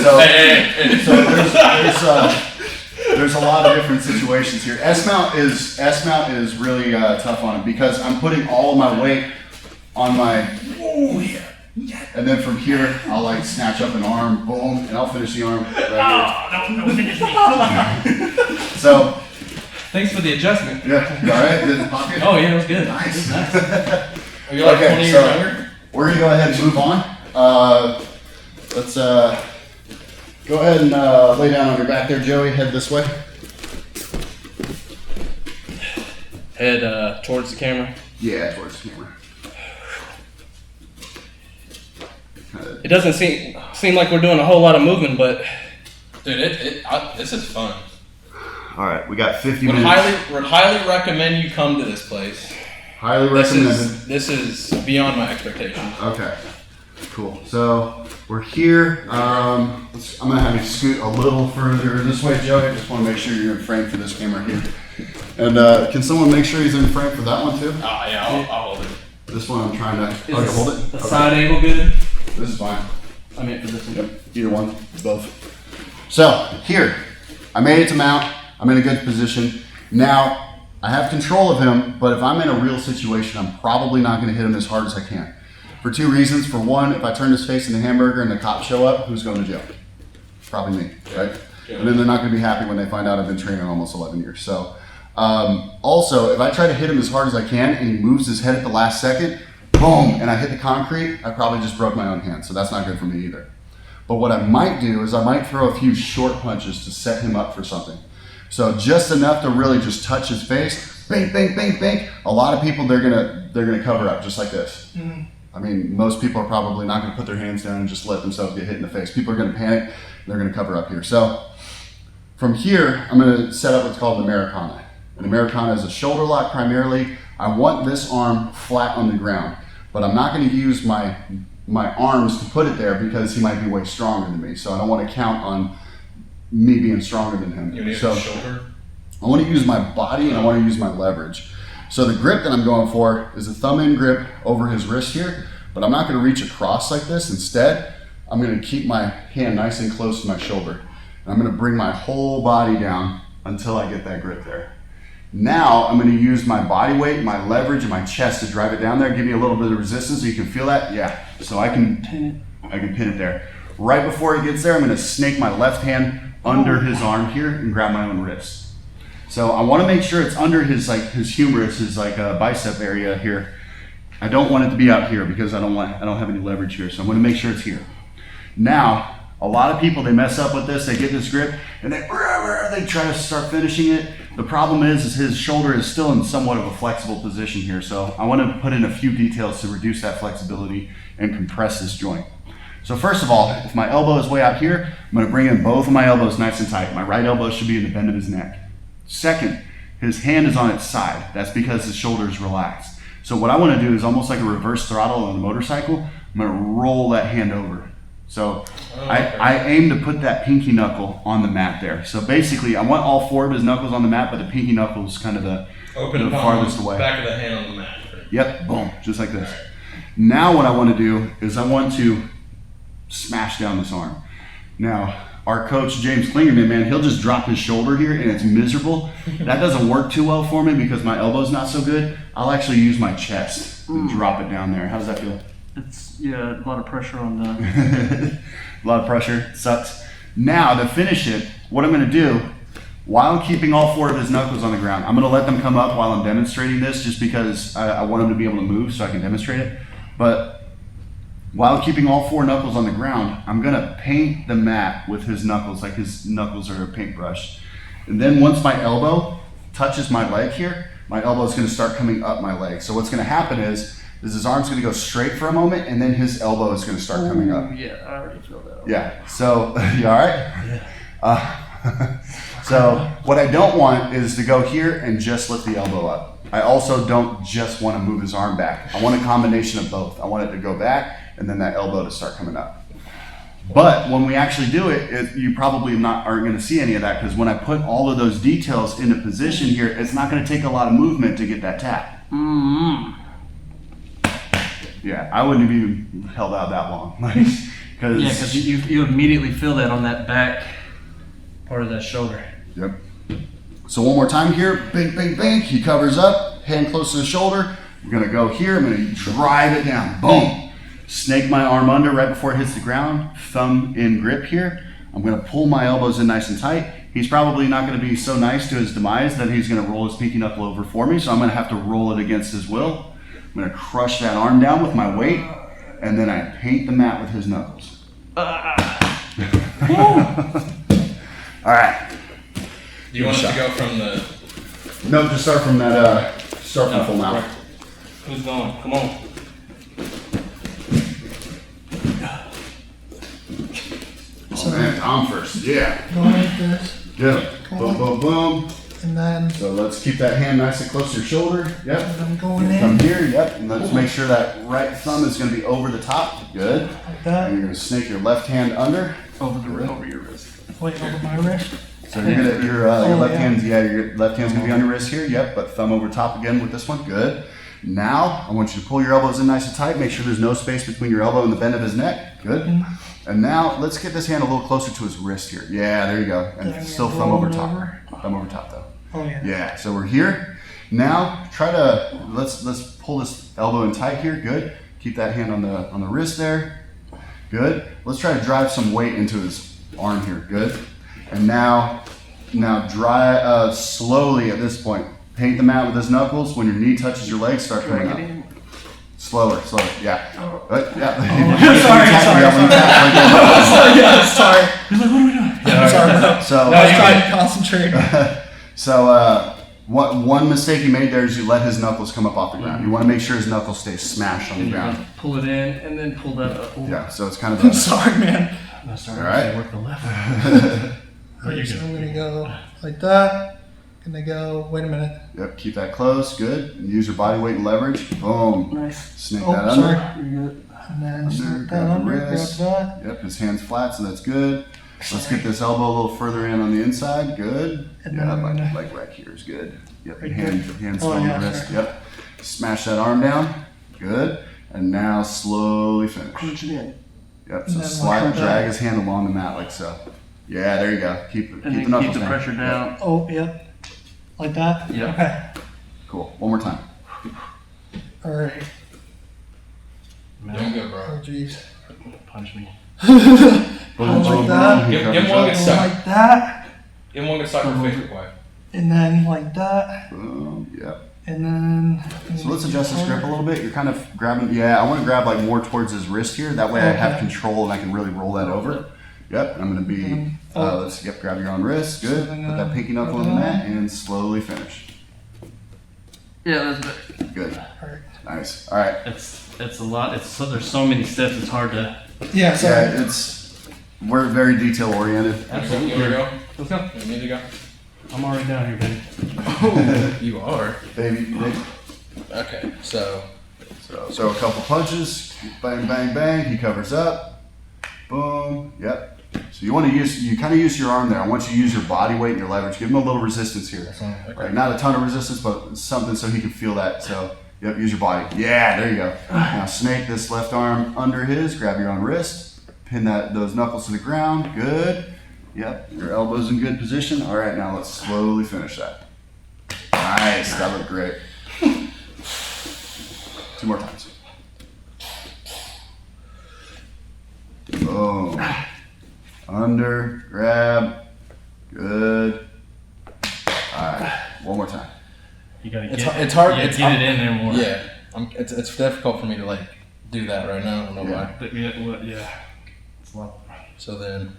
So, Hey. so there's a lot of different situations here. S mount is really tough on it, because I'm putting all of my weight on my, and then from here, I'll like snatch up an arm, boom, and I'll finish the arm right No, finish me. here. So, Thanks for the adjustment. yeah, all right, in the pocket. Oh yeah, it was good. Nice. Are you like Okay, 20 years so- younger? We're gonna go ahead and move on. Let's go ahead and lay down on your back there, Joey. Head this way. Head towards the camera. Yeah, towards the camera. It doesn't seem like we're doing a whole lot of movement, but Dude, this is fun. All right, we got 50 Would minutes. highly recommend you come to this place. Highly This recommended. is beyond my expectations. Okay, cool. So we're here. I'm gonna have you scoot a little further this way, Joey. I just want to make sure you're in frame for this camera here. And can someone make sure he's in frame for that one too? Yeah, I'll hold it. This one I'm trying to. is Oh, you hold it. the Okay. side angle good? This is fine. I mean for this one. Yep, either one, both. So here, I made it to mount. I'm in a good position. Now, I have control of him, but if I'm in a real situation, I'm probably not gonna hit him as hard as I can. For two reasons. For one, if I turn his face into hamburger and the cops show up, who's going to jail? Probably me, right? Yeah. And then they're not gonna be happy when they find out I've been training almost 11 years. So, also, if I try to hit him as hard as I can and he moves his head at the last second, boom, and I hit the concrete, I probably just broke my own hand. So that's not good for me either. But what I might do is I might throw a few short punches to set him up for something. So just enough to really just touch his face, bang, bang, bang, bang. A lot of people, they're gonna cover up just like this. I mean, most people are probably not gonna put their hands down and just let themselves get hit in the face. People are gonna panic, and they're gonna cover up here. So from here, I'm gonna set up what's called an Americana. An Americana is a shoulder lock primarily. I want this arm flat on the ground, but I'm not gonna use my arms to put it there because he might be way stronger than me. So I don't want to count on me being stronger than him. You need So a shoulder. I want to use my body and I want to use my leverage. So the grip that I'm going for is a thumb in grip over his wrist here, but I'm not going to reach across like this. Instead, I'm going to keep my hand nice and close to my shoulder. And I'm going to bring my whole body down until I get that grip there. Now I'm going to use my body weight, my leverage, and my chest to drive it down there. Give me a little bit of resistance so you can feel that. Yeah. So I can pin it there. Right before it gets there, I'm going to snake my left hand under his arm here and grab my own wrist. So I want to make sure it's under his humerus, his bicep area here. I don't want it to be out here because I don't have any leverage here. So I'm going to make sure it's here. Now, a lot of people, they mess up with this. They get this grip and they try to start finishing it. The problem is his shoulder is still in somewhat of a flexible position here. So I want to put in a few details to reduce that flexibility and compress this joint. So first of all, if my elbow is way out here, I'm going to bring in both of my elbows nice and tight. My right elbow should be in the bend of his neck. Second, his hand is on its side. That's because his shoulder is relaxed. So what I want to do is almost like a reverse throttle on a motorcycle. I'm going to roll that hand over. So I aim to put that pinky knuckle on the mat there. So basically, I want all 4 of his knuckles on the mat, but the pinky knuckle is kind of the farthest away. Back of the hand on the mat. Yep, boom, just like this. Now what I want to do is I want to smash down this arm. Now, our coach, James Klingerman, man, he'll just drop his shoulder here and it's miserable. That doesn't work too well for me because my elbow's not so good. I'll actually use my chest and drop it down there. How does that feel? It's, yeah, a lot of pressure on the... A lot of pressure, sucks. Now, to finish it, what I'm gonna do, while keeping all 4 of his knuckles on the ground, I'm gonna let them come up while I'm demonstrating this just because I want him to be able to move so I can demonstrate it. But while keeping all 4 knuckles on the ground, I'm gonna paint the mat with his knuckles, like his knuckles are a paintbrush. And then once my elbow touches my leg here, my elbow is gonna start coming up my leg. So what's gonna happen is his arm's gonna go straight for a moment and then his elbow is gonna start coming up. Yeah, I already feel that. Yeah, so, you all right? Yeah. So what I don't want is to go here and just lift the elbow up. I also don't just want to move his arm back. I want a combination of both. I want it to go back and then that elbow to start coming up. But when we actually do it, you probably aren't going to see any of that because when I put all of those details into position here, it's not going to take a lot of movement to get that tap. Mm-hmm. Yeah, I wouldn't have even held out that long. Because you immediately feel that on that back part of that shoulder. Yep. So one more time here, bink, bink, bink. He covers up, hand close to the shoulder. We're gonna go here, I'm gonna drive it down, boom. Snake my arm under right before it hits the ground, thumb in grip here. I'm gonna pull my elbows in nice and tight. He's probably not gonna be so nice to his demise that he's gonna roll his pinky knuckle over for me, so I'm gonna have to roll it against his will. I'm gonna crush that arm down with my weight, and then I paint the mat with his knuckles. All right. Do you want us to go from the... No, just start from that, start from full mount. Who's going? Come on. Oh man, Tom first, yeah. Going like this, Good. Boom, boom, boom. and then So let's keep that hand nice and close to your shoulder. Yep. and I'm going Come in here, yep. And let's make sure that right thumb is gonna be over the top. Good. like And that, you're gonna snake your left hand under. Over your wrist. wait over my wrist. So you're gonna, your Oh, left yeah. hand's, your left hand's gonna be on your wrist here. Yep, but thumb over top again with this one. Good. Now, I want you to pull your elbows in nice and tight. Make sure there's no space between your elbow and the bend of his neck. Good. And now, let's get this hand a little closer to his wrist here. Yeah, there you go. And Then still roll thumb over it top. over. Thumb over top though. Oh yeah. Yeah, so we're here. Now, try to, let's pull this elbow in tight here. Good. Keep that hand on the wrist there. Good. Let's try to drive some weight into his arm here. Good. And now dry slowly at this point. Paint the mat with his knuckles. When your knee touches your leg, start coming up. Slower, yeah. Yeah. Sorry. He's like, what are we doing? I'm sorry. So, I was trying to concentrate. so one mistake you made there is you let his knuckles come up off the ground. You want to make sure his knuckles stay smashed on the ground. Pull it in and then pull that up. Yeah, so it's kind of I'm sorry, man. I'm sorry. All right. Work the left. So I'm gonna go like that. Gonna go. Wait a minute. Yep, keep that close. Good. And use your body weight and leverage. Boom. Nice. Snake Oh, that under. sorry. You're good. And then Under, slip grab that the under. Grab wrist. that. Yep, his hand's flat, so that's good. Let's get this elbow a little further in on the inside. Good. And Yeah, then I'm like gonna- right here is good. Yep, Right hand's Oh, on yeah, the wrist. sorry. Yep. Smash that arm down. Good. And now slowly finish. Crunch it in. Yep, And so then slide, like that. drag his hand along the mat like so. Yeah, there you go. Keep And the then knuckles keep the down. pressure down. Oh, yep. Like that? Yeah. Okay. Cool. One more time. Alright. Doing good, bro. Oh, jeez. Punch me. Hold like that. Give him one good Go suck. like that, Give him one good suck for Facebook wife. and then like that, Yep. and then. So let's adjust this grip a little bit. You're kind of grabbing, yeah, I want to grab like more towards his wrist here. That way I have Okay. control and I can really roll that over. Yep, I'm going to be, grab your own wrist. Good. Put that pinky knuckle in the mat and slowly finish. Yeah, that's good. Good. Alright. Nice. All right. It's a lot. There's so many steps. It's hard to. Yeah, so Yeah, we're very detail oriented. You want to go? Let's go. You need to go? I'm already down here, baby. Oh, you are. Baby. Okay, so So a couple punches. Bang, bang, bang. He covers up. Boom. Yep. So you want to you kind of use your arm there. I want you to use your body weight and your leverage. Give him a little resistance here. Right, not a ton of resistance, but something so he can feel that. So, yep, use your body. Yeah, there you go. Now snake this left arm under his. Grab your own wrist. Pin those knuckles to the ground. Good. Yep, your elbow's in good position. All right, now let's slowly finish that. Nice. That looked great. 2 more times. Boom. Under, grab, good. All right, one more time. You gotta It's get. it's hard. You gotta It's get it in there more. Yeah, it's difficult for me to like do that right now. I don't know Yeah. why. But yeah. It's a lot. So then,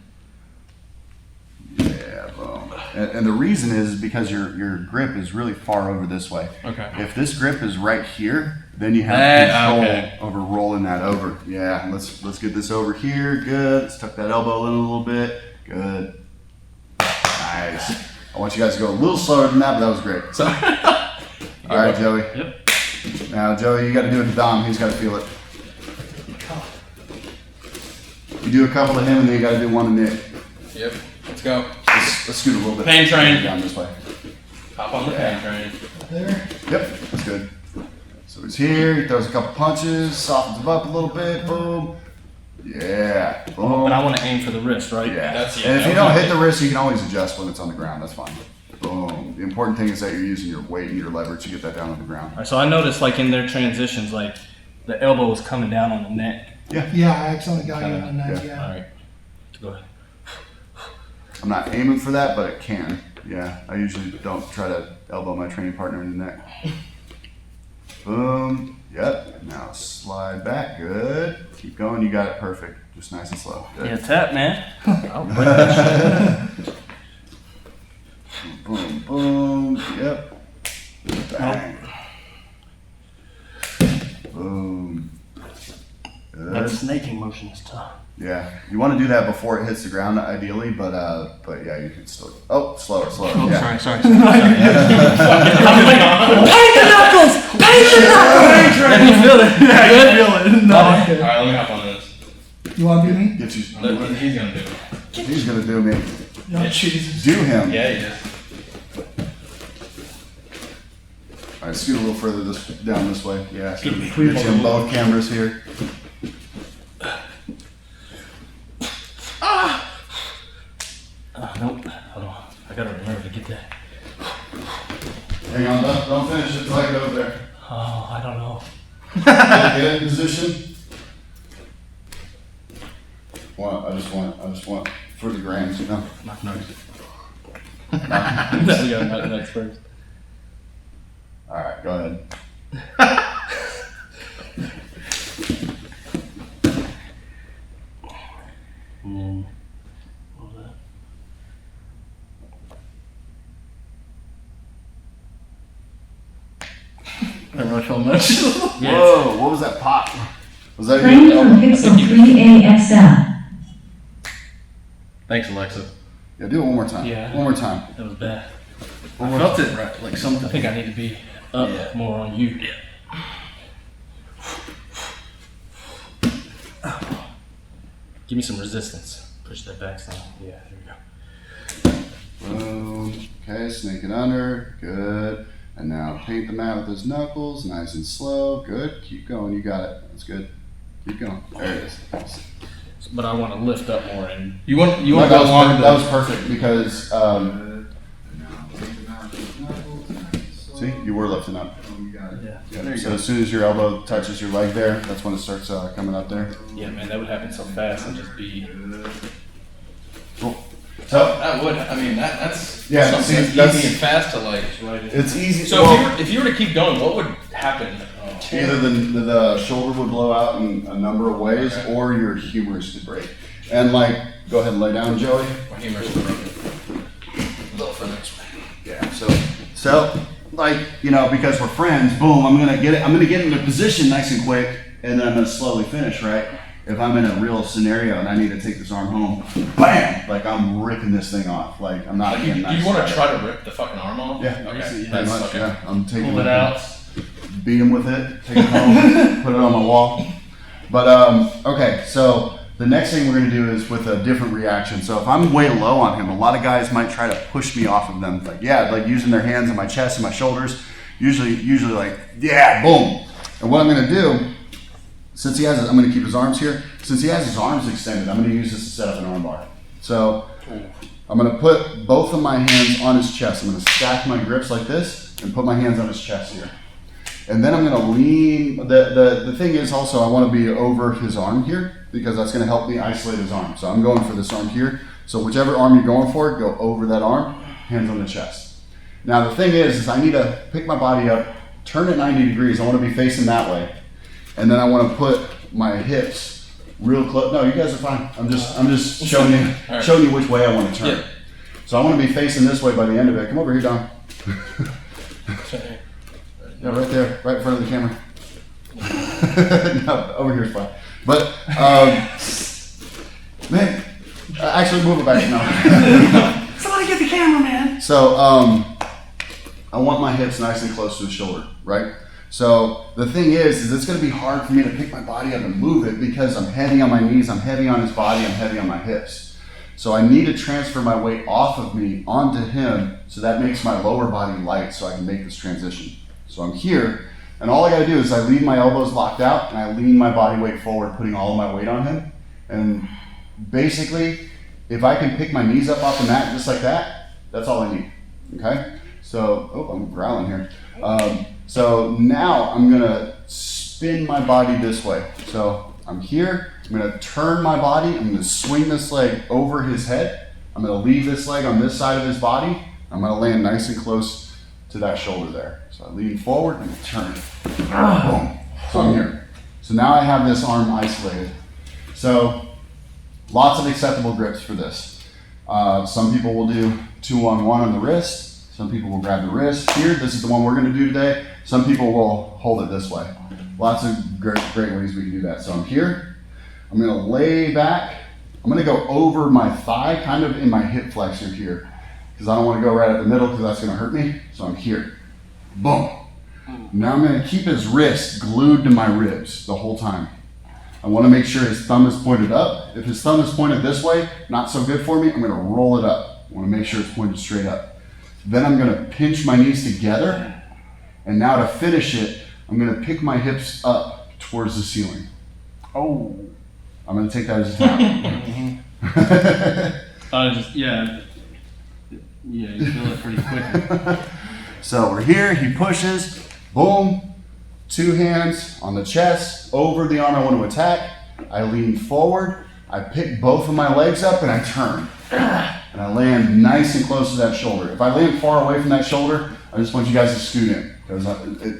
Yeah, boom. And the reason is because your grip is really far over this way. Okay. If this grip is right here, then you have control Okay. over rolling that over. Yeah, let's get this over here. Good. Let's tuck that elbow in a little bit. Good. Nice. I want you guys to go a little slower than that, but that was great. so All right, Joey. Yep. Now, Joey, you got to do it to Dom. He's got to feel it. You do a couple to him, and then you got to do one to Nick. yep, let's go. Let's scoot a little bit. Pain train. Down this way. Hop on the pain train. there. Yep, that's good. So he's here, he throws a couple punches, softens him up a little bit, boom. Yeah, boom. But I want to aim for the wrist, right? Yeah. That's- And if you that don't was- hit the wrist, you can always adjust when it's on the ground, that's fine. Boom. The important thing is that you're using your weight and your leverage to get that down on the ground. All right, so I noticed like in their transitions, like the elbow was coming down on the neck. Yeah, I accidentally got you on that, Yeah. All yeah. right. Go ahead. I'm not aiming for that, but it can. Yeah, I usually don't try to elbow my training partner in the neck. Boom. Yep. Now slide back. Good. Keep going. You got it perfect. Just nice and slow. Good. Yeah, tap, man. Boom, boom. Yep. Bang. Boom. Good. That snaking motion is tough. Yeah, you want to do that before it hits the ground, ideally, but yeah, you can still. Oh, slower. Yeah. Sorry. Yeah, you feel it. Yeah, you feel it. No. All right, let me hop on this. You want to do me? Get you. He's gonna do it. He's gonna do me. No, Jesus. Do him. Yeah, he is. All right, scoot a little further down this way. Yeah, so get you on both cameras here. Nope. Hold on. I gotta remember to get that. Hang on, don't finish it till I get over there. Oh, I don't know. Get in position. I just want for the grams, you know. Knock nose. We got my nuts first. All right, go ahead. And then what was that? I don't really feel much. Yeah, Whoa, what was that pop? Was that Frame you? from pixel 3AXL. Thanks, Alexa. Yeah, do it one more time. Yeah. One more time. that was bad. I felt it right, like I something. think I need to be up Yeah. more on you. Give me some resistance. Push that back some. Yeah, there we go. Boom. Okay, snake it under. Good. And now paint the mat with those knuckles, nice and slow. Good. Keep going. You got it. That's good. Keep going. There it is. Nice. But I want to lift up more and You want No, to that, go along that the was perfect because See, you were lifting up. Yeah. Yeah. So as soon as your elbow touches your leg there, that's when it starts coming up there. Yeah, man, that would happen so fast and just be. Cool. So That would, I mean, that's Yeah, something see, that's that's- easy and fast to like. it's easy. So well, if you were to keep going, what would happen? either the shoulder would blow out in a number of ways, Okay. or your humerus could break. And like, go ahead and lay down, Joey. My humerus is broken. A little further this way. Yeah. So like, you know, because we're friends, boom, I'm gonna get into position nice and quick, and then I'm gonna slowly finish, right? If I'm in a real scenario and I need to take this arm home, bam, like I'm ripping this thing off. Like I'm not Like, being you nice. want about to it. try to rip the fucking arm off? Yeah, Okay. pretty That's much. okay. Yeah, I'm taking Pull it out. beat him with it, take it home, put it on my wall. But okay, so the next thing we're gonna do is with a different reaction. So if I'm way low on him, a lot of guys might try to push me off of them. Like, yeah, like using their hands on my chest and my shoulders. Usually like, yeah, boom. And what I'm gonna do, since I'm gonna keep his arms here. Since he has his arms extended, I'm gonna use this to set up an arm bar. So I'm gonna put both of my hands on his chest. I'm gonna stack my grips like this and put my hands on his chest here. And then I'm gonna lean, the thing is also I wanna be over his arm here because that's gonna help me isolate his arm. So I'm going for this arm here. So whichever arm you're going for, go over that arm, hands on the chest. Now the thing is I need to pick my body up, turn it 90 degrees. I wanna be facing that way. And then I wanna put my hips real close. No, you guys are fine. I'm just showing you, All right. showing you which way I wanna turn. Yeah. So I wanna be facing this way by the end of it. Come over here, Don. Yeah, right there, right in front of the camera. No, over here is fine. But, man, actually move it back now. Somebody get the camera, man. So, I want my hips nice and close to the shoulder, right? So the thing is it's gonna be hard for me to pick my body up and move it because I'm heavy on my knees, I'm heavy on his body, I'm heavy on my hips. So I need to transfer my weight off of me onto him so that makes my lower body light so I can make this transition. So I'm here, and all I gotta do is I leave my elbows locked out and I lean my body weight forward, putting all of my weight on him. And basically, if I can pick my knees up off the mat just like that, that's all I need, okay? So, oh, I'm growling here. So now I'm gonna spin my body this way. So I'm here, I'm gonna turn my body, I'm gonna swing this leg over his head. I'm gonna leave this leg on this side of his body. I'm gonna land nice and close to that shoulder there. So I lean forward and turn. Boom. So I'm here. So now I have this arm isolated. So lots of acceptable grips for this. Some people will do 2-on-1 on the wrist. Some people will grab the wrist here. This is the one we're gonna do today. Some people will hold it this way. Lots of great ways we can do that. So I'm here. I'm gonna lay back. I'm gonna go over my thigh, kind of in my hip flexor here, because I don't wanna go right at the middle because that's gonna hurt me. So I'm here. Boom. Now I'm gonna keep his wrist glued to my ribs the whole time. I wanna make sure his thumb is pointed up. If his thumb is pointed this way, not so good for me, I'm gonna roll it up. I wanna make sure it's pointed straight up. Then I'm gonna pinch my knees together. And now to finish it, I'm gonna pick my hips up towards the ceiling. Oh, I'm gonna take that as a tap. Yeah, you feel it pretty quick. So we're here, he pushes, boom, 2 hands on the chest, over the arm I want to attack. I lean forward, I pick both of my legs up and I turn. And I land nice and close to that shoulder. If I land far away from that shoulder, I just want you guys to scoot in. Because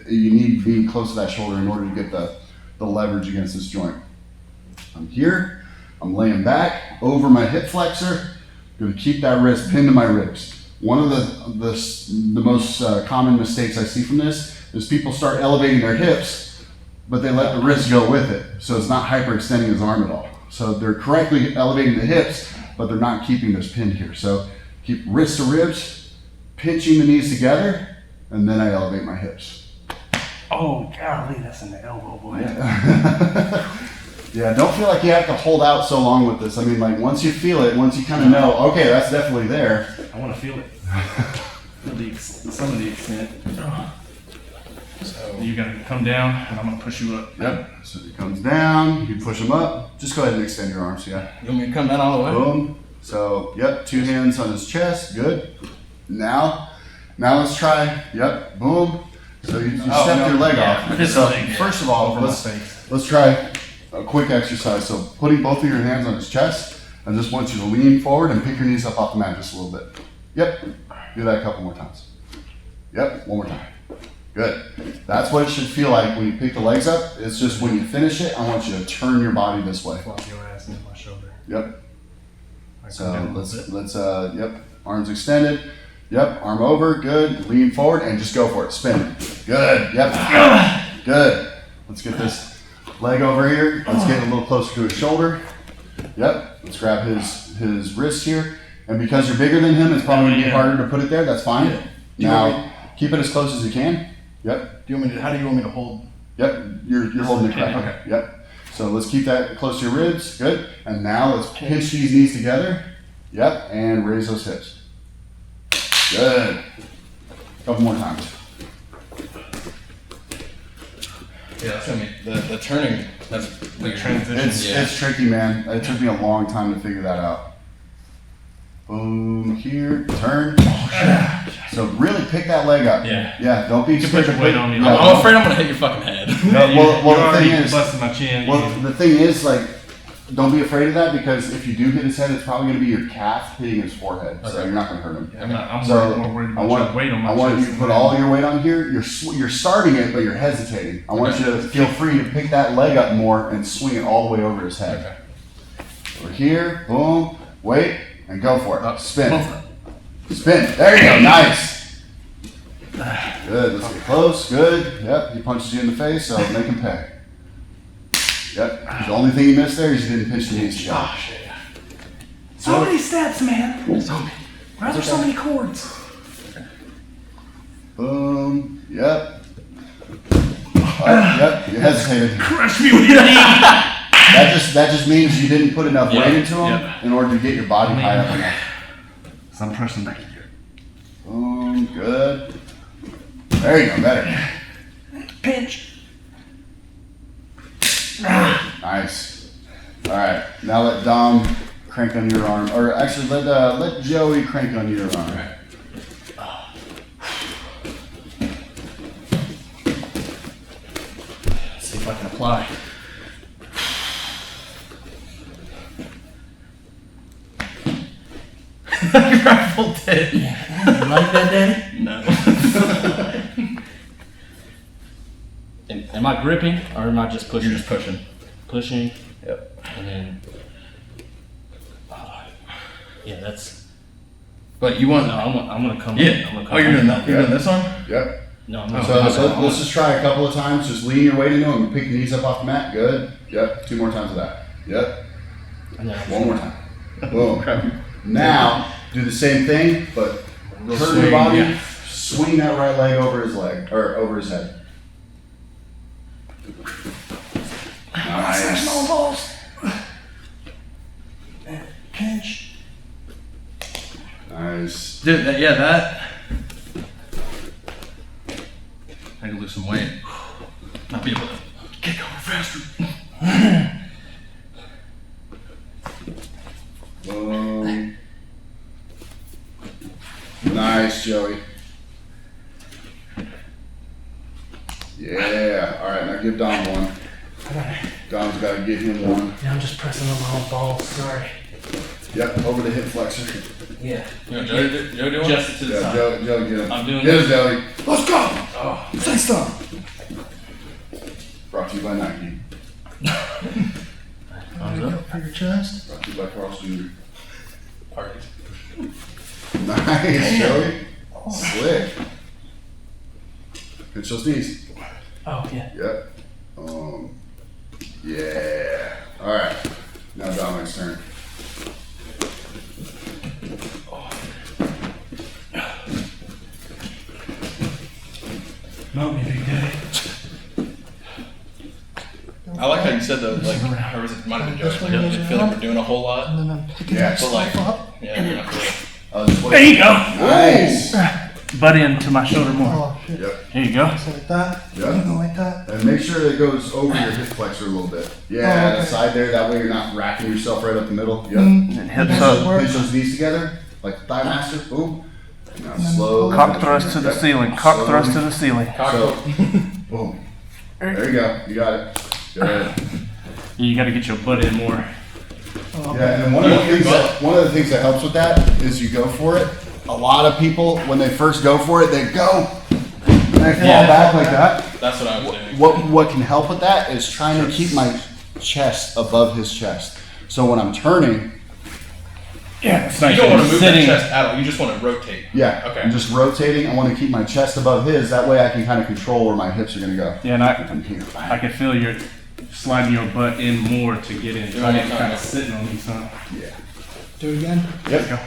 you need to be close to that shoulder in order to get the leverage against this joint. I'm here, I'm laying back over my hip flexor. I'm gonna keep that wrist pinned to my ribs. One of the most common mistakes I see from this is people start elevating their hips, but they let the wrist go with it. So it's not hyperextending his arm at all. So they're correctly elevating the hips, but they're not keeping this pinned here. So keep wrist to ribs, pinching the knees together, and then I elevate my hips. Oh, golly, that's in the elbow, boy. Yeah, don't feel like you have to hold out so long with this. I mean, like once you feel it, once you kind of know, okay, that's definitely there. I want to feel it. Feel some of the extent. So you gotta come down, and I'm gonna push you up. Yep. So he comes down, you push him up. Just go ahead and extend your arms, yeah. You want me to come down all the way? Boom. So, yep, 2 hands on his chest, good. Now, Now let's try, yep, boom. So you step your leg off. This So leg, yeah. first of all, let's try a quick exercise. So putting both of your hands on his chest, I just want you to lean forward and pick your knees up off the mat just a little bit. Yep, do that a couple more times. Yep, one more time. Good. That's what it should feel like when you pick the legs up. It's just when you finish it, I want you to turn your body this way. Flop your ass into my shoulder. Yep. I So come down a little let's bit. yep, arms extended. Yep, arm over, good. Lean forward and just go for it. Spin. Good. Yep. Good. Let's get this leg over here. Let's get a little closer to his shoulder. Yep. Let's grab his wrist here. And because you're bigger than him, it's probably gonna be harder to put it there. That's fine. you Now keep it as close as you can. Yep. How do you want me to hold? Yep. You're holding it correct. Okay. Yep. So let's keep that close to your ribs. Good. And now let's pinch these knees together. Yep. And raise those hips. Good. Couple more times. Yeah, that's gonna be the turning. That's The transition. It's tricky, man. It took me a long time to figure that out. Boom, here, turn. So really pick that leg up. Yeah. Yeah, don't be You can put your weight on me. Yeah, I'm afraid I'm gonna hit your fucking head. well, You're the already thing is, busting my chin. the thing is, like, don't be afraid of that because if you do hit his head, it's probably going to be your calf hitting his forehead. So you're not going to hurt him. I'm So more worried I about want, your weight on my I want chest. you to put all your weight on here. You're starting it, but you're hesitating. I want you to feel free to pick that leg up more and swing it all the way over his head. Okay. Over here, boom, wait, and go for it. Spin. Spin. There you go. Nice. Good. Let's get close. Good. Yep. He punched you in the face, so make him pay. Yep. The only thing you missed there is you didn't pinch the knees together. So many steps, man. Why are there so many chords? Boom. Yep. Yep. You hesitated. Crush me with your knee. That just means you didn't put enough Yep, weight into him yep. in order to get your body high up enough. So I'm pressing back here. Boom. Good. There you go. Better. Pinch. Nice. All right. Now let Dom crank on your arm, or actually let Joey crank on your arm. Let's see if I can apply. Rifle dead. You like that, Daddy? No. Am I gripping or am I just pushing? You're just pushing. Pushing. Yep. And then. Yeah, that's. But you want? No, I'm gonna come. Yeah. I'm gonna come Oh, you're doing that. You're doing this one? Yep. No, I'm not. So let's just try a couple of times. Just lean your weight into him and pick your knees up off the mat. Good. Yep. 2 more times of that. Yep. And then I'm 1 more time. Boom. Now do the same thing, but turn your body, swing that right leg over his leg or over his head. Nice. balls. Pinch. Nice. Dude, that. I can lose some weight. Not be able to get going faster. Boom. Nice, Joey. Yeah. All right, now give Dom one. Dom's got to give him one. Yeah, I'm just pressing on my own balls. Sorry. Yep, over the hip flexor. Yeah. You know, Joe do one? Just to the Yeah, side. Joe, get him. I'm doing Get this. him, Joey. Let's go. Oh. Say stop. Brought to you by Nike. Thumbs up. For your chest. Brought to you by Carl's Jr. Parties. Nice, Joey. Slick. Pinch those knees. Oh yeah. Yep. Yeah. All right. Now Dominic's turn. Melt me, Big Daddy. I like how you said though, like, or was it might have been Joe? Like, you feel like we're doing a whole lot. And then I'm picking Yeah, that but like, stuff up. yeah, you're not really. There you go. Nice. Butt into my shoulder more. Oh shit. Yep. Here you go. So like that. Yeah. Go like that. And make sure it goes over your hip flexor a little bit. Yeah, Oh, okay. the side there. That way you're not racking yourself right up the middle. Yep. Mm. And hips Nice. up. Pinch those knees together, like the thigh master. Boom. Now slowly. Cock thrust to the ceiling. Cock thrust to the ceiling. So, boom. There you go. You got it. Good. You got to get your butt in more. Yeah, and then one of the things that helps with that is you go for it. A lot of people, when they first go for it, they go and they fall back like that. That's what I was doing. What can help with that is trying to keep my chest above his chest. So when I'm turning, Yeah, it's You nice. don't want to move Sitting. that chest at all. You just want to rotate. yeah, Okay. I'm just rotating. I want to keep my chest above his. That way I can kind of control where my hips are going to go. Yeah, and I Here. can feel your sliding your butt in more to get in. Do it one more I'm time. kind of sitting on these, huh? Yeah. Do it again. Yep.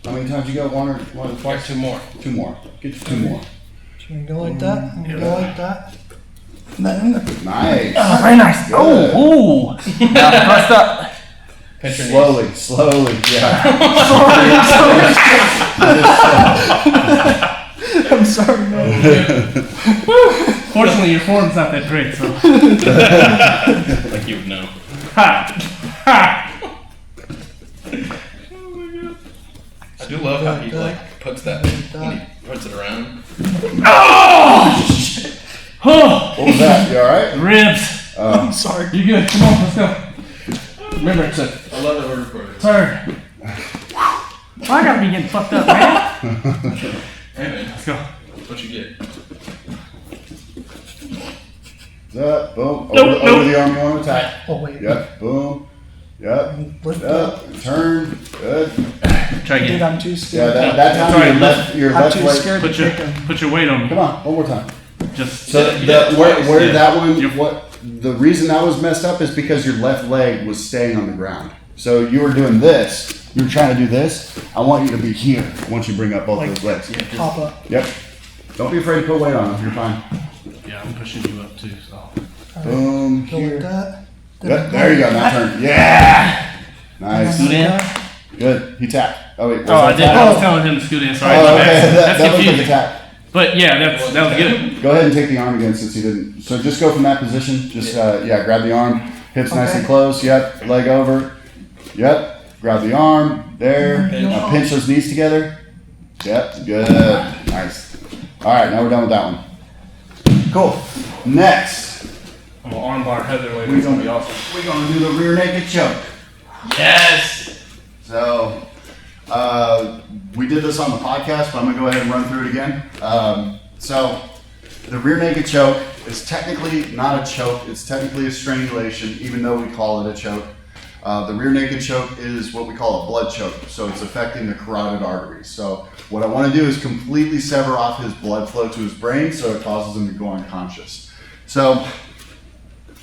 How many times you go? One or Got twice? two more. Two more. Get you two more. You can go like that. You can go like that. And then Nice. Oh, very nice. Good. Oh, ooh. Now thrust up. Pinch your knees. Slowly. Yeah. I'm sorry, man. Fortunately, your form's not that great, so. Like you would know. Ha! Ha! I do love how he like puts that when he puts it around. Oh! What was that? You alright? Ribs. I'm sorry. You good? Come on, let's go. Remember, it's a I love that we're recording. turn. Well, I gotta be getting fucked up, man. Hey man, Let's go. that's what you get. Up, boom. Nope, Over nope. the arm you want to attack. Oh wait. Yep, boom. Yep, Lift up. up, turn. Good. Try Dude, again. I'm too Yeah, scared. that time Sorry, your I'm left too leg. scared to kick him. Put your weight on me. Come on, one more time. Just So You did it where twice. that one, You're- the reason that was messed up is because your left leg was staying on the ground. So you were doing this. You were trying to do this. I want you to be here once you bring up both those legs. Pop up. Yep. Don't be afraid to put weight on them. You're fine. yeah, I'm pushing you up too. So Boom. Go like Here. that. Yep, there you go. Now turn. Yeah. Nice. scoot in. Good. He tapped. Oh wait. was Oh, I that did. tap? I was telling him to scoot in. Sorry, Oh, my okay. bad. That That's looked like a confusing. tap. But yeah, that was good. Go ahead and take the arm again since you didn't. So just go from that position. Just grab the arm. Hips nice and Okay. close. Yep. Leg over. Yep. Grab the arm. There. Now pinch those knees together. Yep. Good. Nice. All right. Now we're done with that one. Cool. Next, I'm an armbar heavyweight. we're It's gonna be awesome. gonna do the rear naked choke. Yes. So, we did this on the podcast, but I'm gonna go ahead and run through it again. So, the rear naked choke is technically not a choke, it's technically a strangulation, even though we call it a choke. The rear naked choke is what we call a blood choke, so it's affecting the carotid arteries. So, what I wanna do is completely sever off his blood flow to his brain so it causes him to go unconscious. So,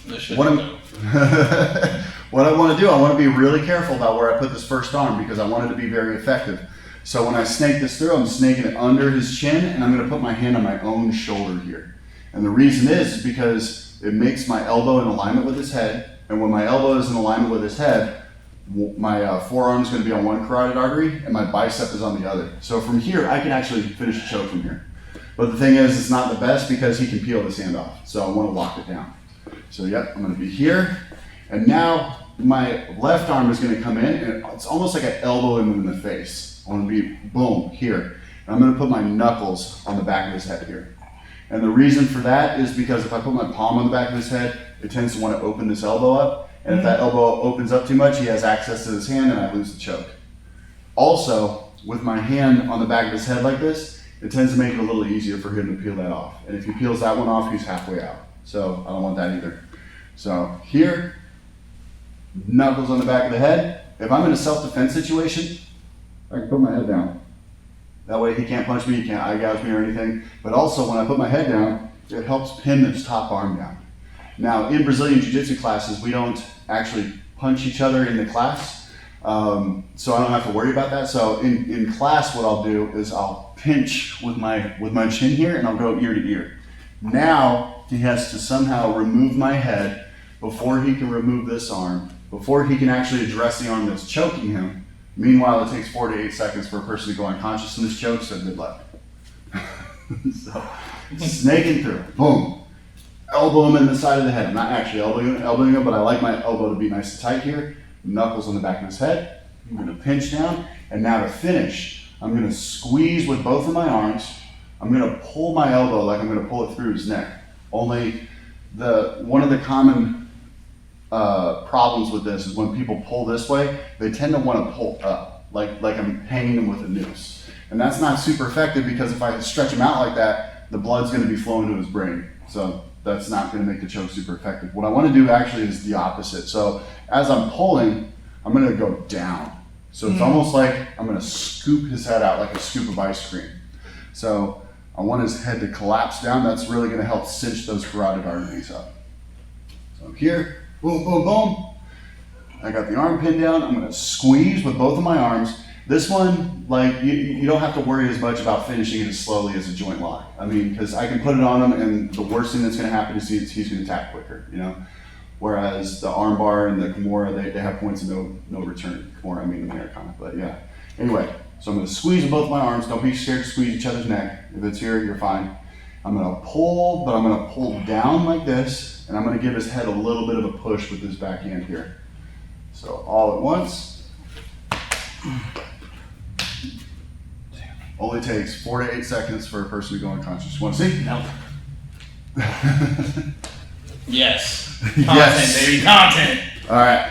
This should what I'm, know. what I want to do, I want to be really careful about where I put this first arm because I want it to be very effective. So when I snake this through, I'm snaking it under his chin and I'm going to put my hand on my own shoulder here. And the reason is because it makes my elbow in alignment with his head. And when my elbow is in alignment with his head, my forearm is going to be on one carotid artery and my bicep is on the other. So from here, I can actually finish a choke from here. But the thing is, it's not the best because he can peel this hand off. So I want to lock it down. So yep, I'm gonna be here. And now my left arm is gonna come in and it's almost like I elbow him in the face. I wanna be, boom, here. And I'm gonna put my knuckles on the back of his head here. And the reason for that is because if I put my palm on the back of his head, it tends to wanna open this elbow up. And if that elbow opens up too much, he has access to his hand and I lose the choke. Also, with my hand on the back of his head like this, it tends to make it a little easier for him to peel that off. And if he peels that one off, he's halfway out. So I don't want that either. So here, knuckles on the back of the head. If I'm in a self-defense situation, I can put my head down. That way he can't punch me, he can't eye gouge me or anything. But also when I put my head down, it helps pin this top arm down. Now in Brazilian Jiu-Jitsu classes, we don't actually punch each other in the class. So I don't have to worry about that. So in class, what I'll do is I'll pinch with my chin here and I'll go ear to ear. Now he has to somehow remove my head before he can remove this arm, before he can actually address the arm that's choking him. Meanwhile, it takes 4 to 8 seconds for a person to go unconscious in this choke, so good luck. So, snaking through, boom. Elbow him in the side of the head. I'm not actually elbowing him, but I like my elbow to be nice and tight here. Knuckles on the back of his head. I'm gonna pinch down, and now to finish, I'm gonna squeeze with both of my arms. I'm gonna pull my elbow like I'm gonna pull it through his neck. Only one of the common problems with this is when people pull this way, they tend to want to pull up, like I'm hanging them with a noose. And that's not super effective because if I stretch him out like that, the blood's gonna be flowing to his brain. So that's not gonna make the choke super effective. What I wanna do actually is the opposite. So as I'm pulling, I'm gonna go down. So it's almost like I'm gonna scoop his head out like a scoop of ice cream. So I want his head to collapse down. That's really gonna help cinch those carotid arteries up. So I'm here, boom, boom, boom. I got the arm pinned down. I'm gonna squeeze with both of my arms. This one, like, you don't have to worry as much about finishing it as slowly as a joint lock. I mean, because I can put it on him and the worst thing that's gonna happen is he's gonna tap quicker, you know? Whereas the arm bar and the Kimura, they have points of no return. Kimura, I mean the Americana, but yeah. Anyway, so I'm gonna squeeze with both my arms. Don't be scared to squeeze each other's neck. If it's here, you're fine. I'm gonna pull, but I'm gonna pull down like this, and I'm gonna give his head a little bit of a push with this back hand here. So all at once. Only takes 4 to 8 seconds for a person to go unconscious. You wanna see? No. Yes. Content, Yes. baby, content. All right,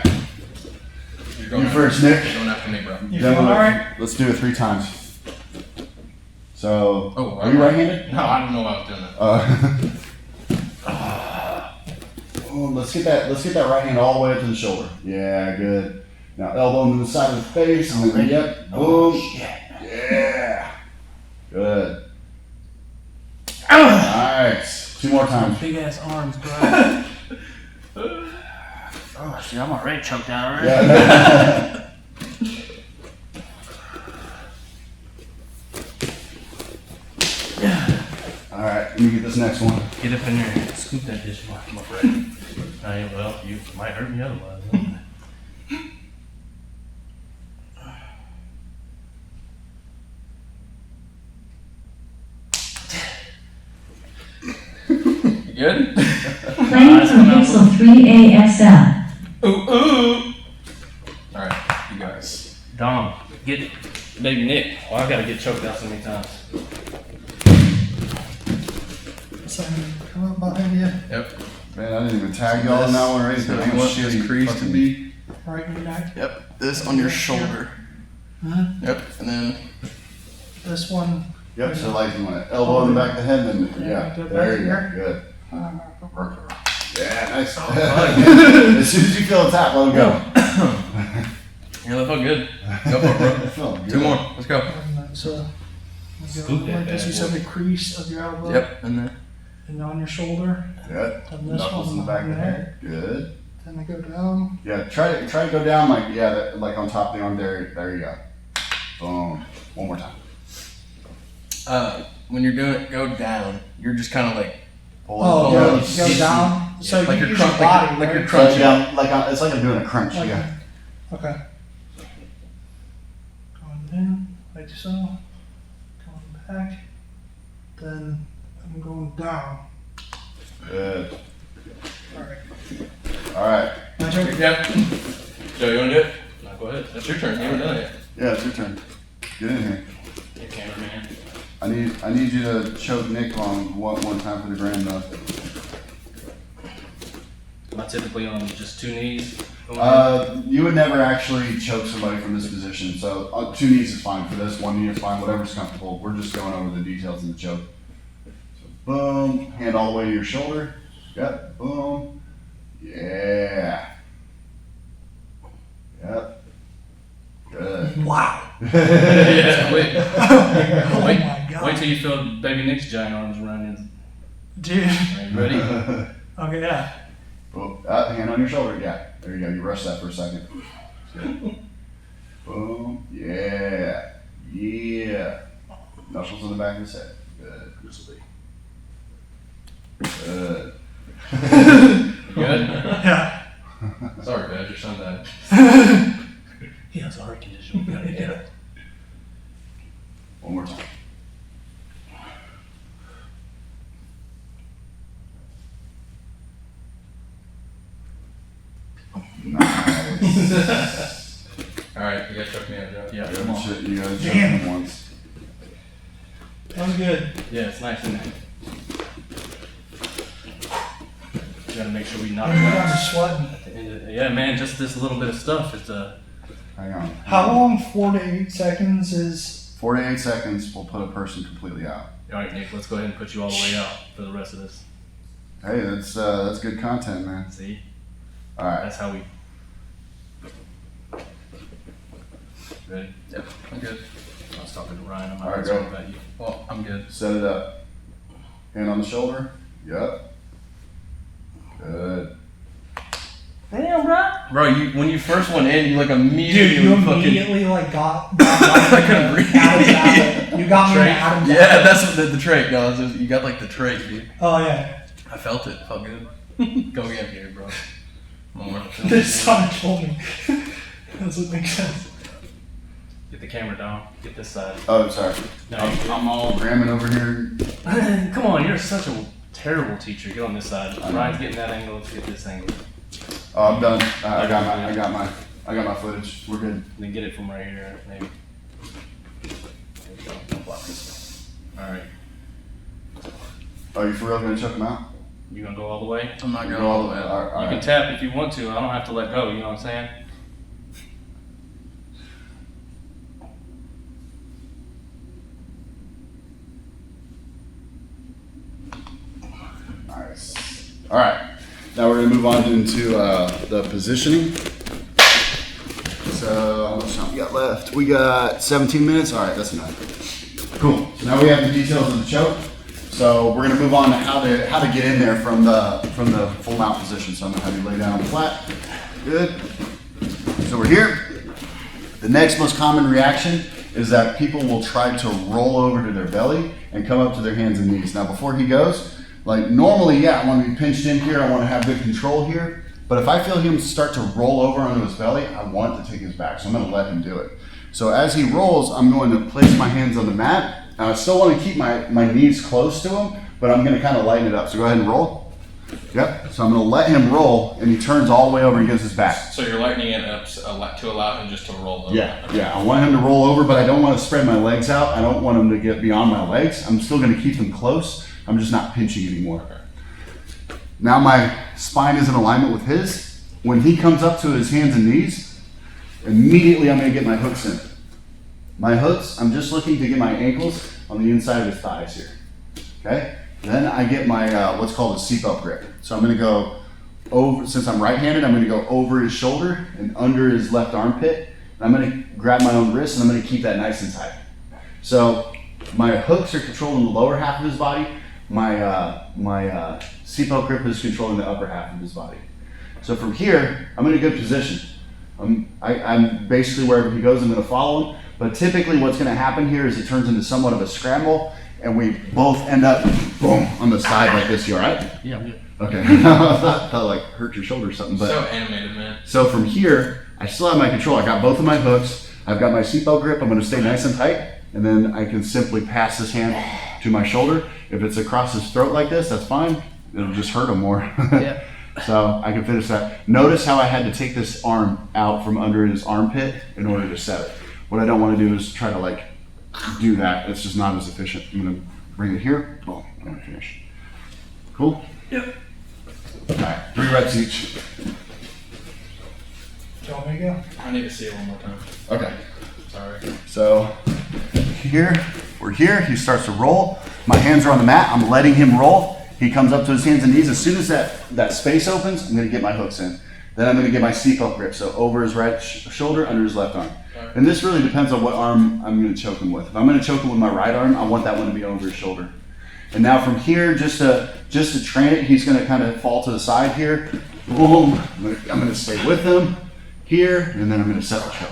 You're you going first, Nick. You're going after me, bro. You feeling alright? Let's do it 3 times. So, Oh, are you right-handed? No, I don't know why I was doing that. Oh, let's get that right hand all the way up to the shoulder. Yeah, good. Now elbow to the side of the face. And then, yep. Boom. Yeah. Good. Nice. 2 more times. Big ass arms, bro. Oh, shit, I'm already choked out already. Yeah. All right, let me get this next one. Get up in there and scoop that dish mark. I'm afraid. Well, you might hurt me otherwise. You good? Playing from Pixel 3 ASL. Ooh, ooh. All right, you guys. Dom, get baby Nick. Oh, I gotta get choked out so many times. Simon, come up behind you, Yep. Man, I didn't even tag y'all in that one or anything. So I'm you want shitty this crease to fucking- be? right in your neck. Yep. This on your shoulder. Huh? Yep. And then This one, Yep, so like you want to elbow in the back of the head, and then, Yeah, yeah, do it there back you go, here. good. Yeah, nice. Oh, As soon as you feel a tap, let him go. yeah, that felt good. Go for it, bro. Felt good. 2 more. Let's go. so Scoop that like this, bad you said boy. the crease of your elbow Yep. And then. and on your shoulder, Good. and this Knuckles one in the back of the there. head. Good. Then I go down. Yeah, try to go down like like on top of the arm. There you go. Boom. One more time. When you're doing it, go down. You're just kind of like Pull Oh, it. go down. So like you you're use your crunch, body, like you're right? crunching. Yeah, it's like I'm doing a crunch. Like- Yeah. Okay. Going down, like so. Going back. Then I'm going down. Good. Alright. All right. My turn. Yep. Joe, you want to do it? No, go ahead. That's your turn. You haven't done it yet. Yeah, it's your turn. Get in here. Hey, cameraman. I need you to choke Nick on one time for the gram though. Am I typically on just 2 knees? Going You would never actually choke somebody from this position, so 2 knees is fine for this, 1 knee is fine, whatever's comfortable. We're just going over the details of the choke. So boom, hand all the way to your shoulder. Yep, boom. Yeah. Yep. Good. Wow. Yeah, quick. Oh Wait, my god. wait till you feel baby Nick's giant arms running. Dude. Are you ready? Okay, yeah. Boom. Hand on your shoulder. Yeah. There you go. You rush that for a second. Good. Boom. Yeah. Yeah. Knuckles in the back of his head. Good. Good. You good? Yeah. Sorry, Badge. Your son died. He has a heart condition. We gotta get it. One more time. Nice. All right, you gotta choke me out, Joe. Yeah, You come on. gotta choke Damn. him once. That was good. Yeah, it's nice in there. You gotta make sure we knock I'm it out. sweating. At the end of yeah, man, just this little bit of stuff. It's Hang on. How long 4 to 8 seconds is? 4 to 8 seconds will put a person completely out. all right, Nick. Let's go ahead and put you all the way out for the rest of this. Hey, that's good content, man. See, All right. that's how we. Ready? Yep, I'm good. I was talking to Ryan. I'm not All right, concerned go. about you. Well, I'm good. Set it up. Hand on the shoulder. Yep. Good. Damn, bro. Bro, when you first went in, you like immediately Dude, you fucking. immediately like got I couldn't breathe. You got me into Adam's Yeah, apple. that's what the trach. No, you got like the trach, dude. Oh yeah. I felt it. Felt good. Go again here, bro. More. This son told me. Doesn't make sense. Get the camera down. Get this side. Oh, sorry. No, I'm all ramming over here. come on, you're such a terrible teacher. Get on this side. Ryan's getting that angle. Let's get this angle. Oh, I'm done. I got my footage. We're good. Then get it from right here, maybe. There we go. Don't block this. All right. Oh, you for real gonna check them out? You gonna go all the way? I'm not You going all the way All up. right, all You can right. tap if you want to. I don't have to let go. You know what I'm saying? Nice. All right. Now we're gonna move on into the positioning. So how much time we got left? We got 17 minutes. All right, that's enough. Cool. So now we have the details of the choke. So we're gonna move on to how to get in there from the full mount position. So I'm gonna have you lay down flat. Good. So we're here. The next most common reaction is that people will try to roll over to their belly and come up to their hands and knees. Now before he goes, like normally, yeah, I want to be pinched in here, I want to have good control here, but if I feel him start to roll over onto his belly, I want to take his back, so I'm going to let him do it. So as he rolls, I'm going to place my hands on the mat. Now I still want to keep my knees close to him, but I'm going to kind of lighten it up. So go ahead and roll. Yep, so I'm going to let him roll, and he turns all the way over and gives his back. So you're lightening it up to allow him just to roll over. Yeah, I want him to roll over, but I don't want to spread my legs out. I don't want him to get beyond my legs. I'm still going to keep them close. I'm just not pinching anymore. Now my spine is in alignment with his. When he comes up to his hands and knees, immediately I'm going to get my hooks in. My hooks, I'm just looking to get my ankles on the inside of his thighs here. Okay? Then I get my what's called a safel grip. So I'm going to go over, since I'm right-handed, I'm going to go over his shoulder and under his left armpit. And I'm going to grab my own wrist and I'm going to keep that nice and tight. So my hooks are controlling the lower half of his body. My safel grip is controlling the upper half of his body. So from here, I'm in a good position. I'm basically wherever he goes, I'm going to follow him. But typically what's going to happen here is it turns into somewhat of a scramble, and we both end up, boom, on the side like this. You all right? Yeah, I'm good. Okay. I thought like hurt your shoulder or something. But So animated, man. so from here, I still have my control. I got both of my hooks. I've got my safel grip. I'm going to stay nice and tight, and then I can simply pass this hand to my shoulder. If it's across his throat like this, that's fine. It'll just hurt him more. Yeah. So I can finish that. Notice how I had to take this arm out from under his armpit in order to set it. What I don't want to do is try to like do that. It's just not as efficient. I'm going to bring it here. Boom. I'm going to finish. Cool? Yep. All right. 3 reps each. Do you want me to go? I need to see it one more time. Okay. Sorry. So here, we're here. He starts to roll. My hands are on the mat. I'm letting him roll. He comes up to his hands and knees. As soon as that space opens, I'm going to get my hooks in. Then I'm going to get my safel grip. So over his right shoulder, under his left arm. And this really depends on what arm I'm going to choke him with. If I'm going to choke him with my right arm, I want that one to be over his shoulder. And now from here, just to train it, he's going to kind of fall to the side here. Boom. I'm going to stay with him here, and then I'm going to set the choke.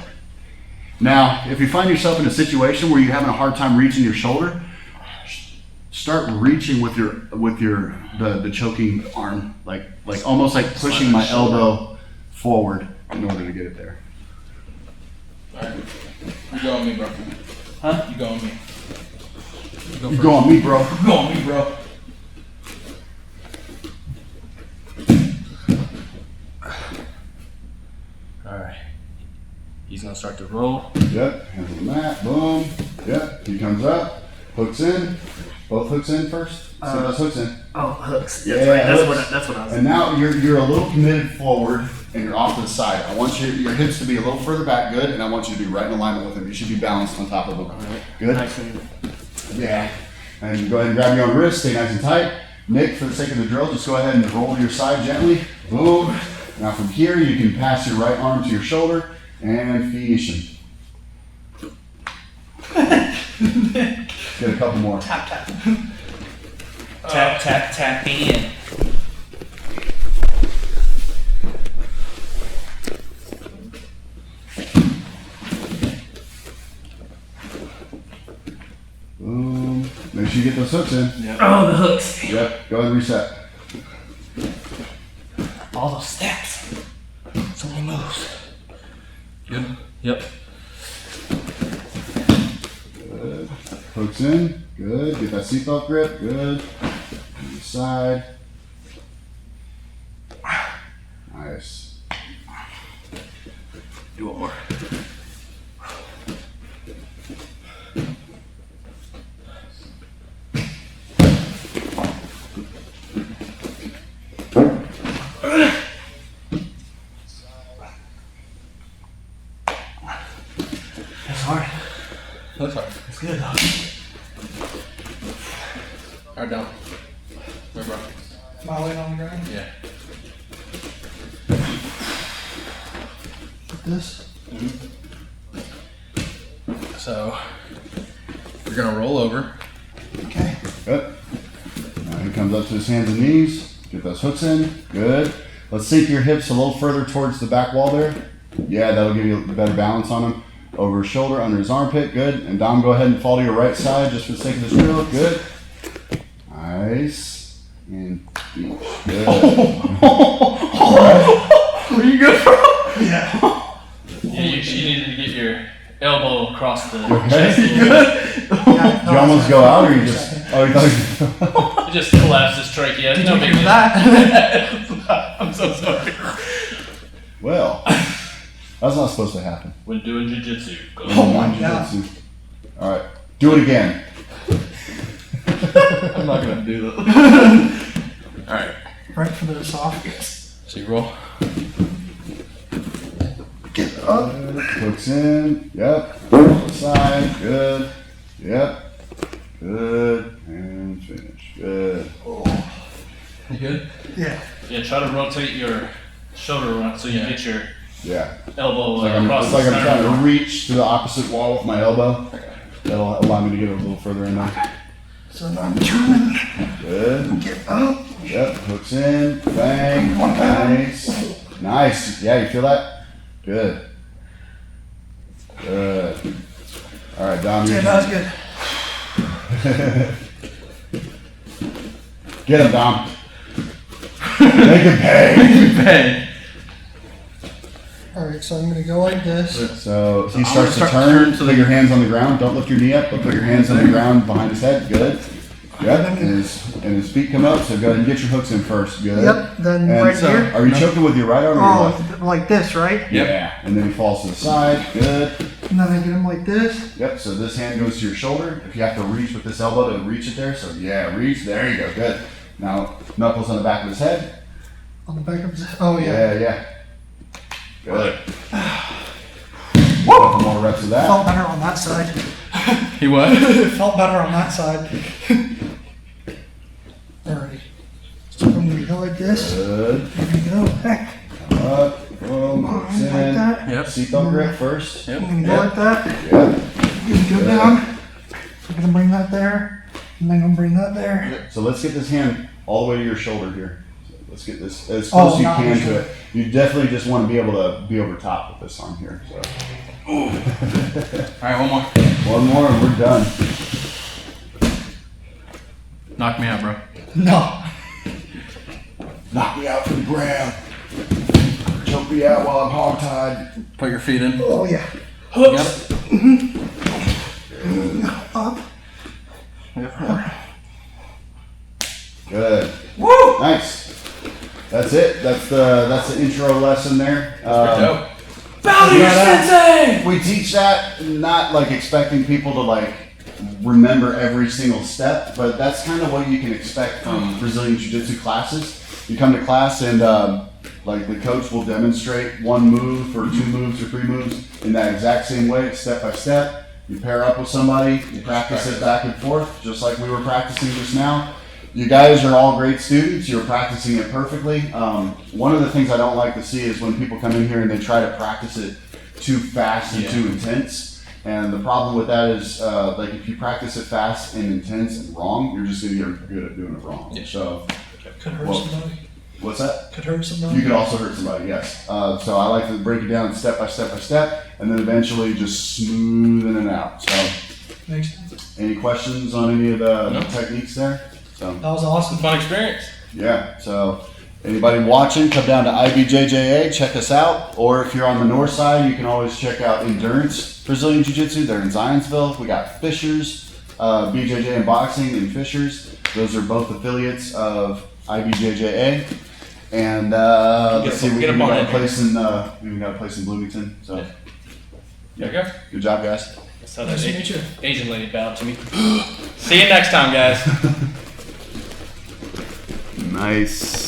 Now, if you find yourself in a situation where you're having a hard time reaching your shoulder, start reaching with the choking arm, like almost like pushing my elbow forward in order to get it there. Alright. You go on me, bro. Huh? You go on me. You go on me, bro. You go on me, bro. All right. He's gonna start to roll. Yep, hands on the mat, boom. Yep, he comes up. Hooks in. Both hooks in first. See those hooks in. Oh, hooks. Yeah, That's right. hooks. That's what I was. And now you're a little committed forward and you're off to the side. I want your hips to be a little further back, good, and I want you to be right in alignment with him. You should be balanced on top of him. Good? Nice and Yeah. And go ahead and grab your own wrist, stay nice and tight. Nick, for the sake of the drill, just go ahead and roll to your side gently. Boom. Now from here, you can pass your right arm to your shoulder and finish him. Get a couple more. Tap, tap. tap, tap, tap in. Boom. Make sure you get those hooks in. Oh, the hooks. Yep. Go ahead and reset. All those steps. So many moves. Good. Yep. Good. Hooks in. Good. Get that seatbelt grip. Good. On the side. Nice. Do one more. That's hard. That's hard. That's good though. Hard down. There, bro. My weight on the ground. Yeah. Like this. So we're gonna roll over. Okay. Good. Now he comes up to his hands and knees. Get those hooks in. Good. Let's sink your hips a little further towards the back wall there. Yeah, that'll give you a better balance on him. Over his shoulder, under his armpit. Good. And Dom, go ahead and fall to your right side just for the sake of this drill. Good. Nice. And beach. Good. Where you go from? Yeah. Yeah, you needed to get your elbow across the Okay. chest. Did you almost go out or you just... Oh, you thought It just collapsed his trachea. Did No you big do deal. that? I'm so sorry. Well, that's not supposed to happen. When doing jiu-jitsu. Go. Oh my God. All right. Do it again. I'm not gonna do that. All right. Right for the esophagus. So you roll. Get up. Hooks in. Yep. Other side. Good. Yep. Good. And finish. Good. You good? Yeah. Yeah, try to rotate your shoulder around so you get your Yeah. elbow It's like I'm across the trying center. to reach to the opposite wall with my elbow. That'll allow me to get a little further in there. So now I'm turning. Good. Get up. Yep. Hooks in. Bang. Nice. Nice. Yeah, you feel that? Good. Good. All right, Dom. Yeah, you're- that was good. Get him, Dom. Make him pay. Alright, so I'm gonna go like this. So he I'm starts to gonna start turn. to Put your hands on the ground. Don't lift your knee up, but put your hands on the ground behind his head. Good. Yep. And his feet come up. So go ahead and get your hooks in first. Good. Yep, then And right so, here. are you choking with your right arm or your left? Oh, like this, right? Yep. Yeah. And then he falls to the side. Good. And then I get him like this. Yep. So this hand goes to your shoulder. If you have to reach with this elbow to reach it there. So yeah, reach. There you go. Good. Now knuckles on the back of his head. On the back of his. Oh, yeah. Yeah. Yeah. Good. Couple more reps of that. Felt better on that side. He what? It felt better on that side. Alright. So I'm gonna go like this. Good. There we go. Heck. Up. Boom. Hooks Like in. that. Yep. Seatbelt grip first. Yep. I'm gonna go like that. Yep. I'm gonna go down. I'm gonna bring that there. And then I'm gonna bring that there. So let's get this hand all the way to your shoulder here. So let's get this as Oh, close as you not can my to it. You definitely just want to be able to be over top with this arm here. So All right, one more. one more and we're done. Knock me out, bro. No. Knock me out from the ground. Choke me out while I'm hogtied. Put your feet in. Oh, yeah. Yep. Up. Good. Woo! Nice. That's it. That's the intro lesson there. Dope. Bow to your sensei! We teach that not like expecting people to like remember every single step, but that's kind of what you can expect from Brazilian Jiu-Jitsu classes. You come to class and like the coach will demonstrate one move or 2 moves or 3 moves in that exact same way, step by step. You pair up with somebody, you practice it back and forth, just like we were practicing just now. You guys are all great students. You're practicing it perfectly. One of the things I don't like to see is when people come in here and they try to practice it too fast and too intense. And the problem with that is, like if you practice it fast and intense and wrong, you're just gonna get good at doing it wrong. Yeah. So, Could hurt somebody. what's that? Could hurt somebody. You could also hurt somebody, yes. So I like to break it down step by step by step, and then eventually just smoothing it out. So, Makes sense. any questions on any of the techniques there? So. That was awesome. Fun experience. Yeah, so anybody watching, come down to bjja, check us out. Or if you're on the north side, you can always check out Endurance Brazilian Jiu-Jitsu. They're in Zionsville. We got Fishers, BJJ and Boxing and Fishers. Those are both affiliates of IBJJA. And let's see, we got a place in Bloomington. So There you go. good job, guys. That's how Nice that to meet you. Asian lady bowed to me. See you next time, guys. Nice.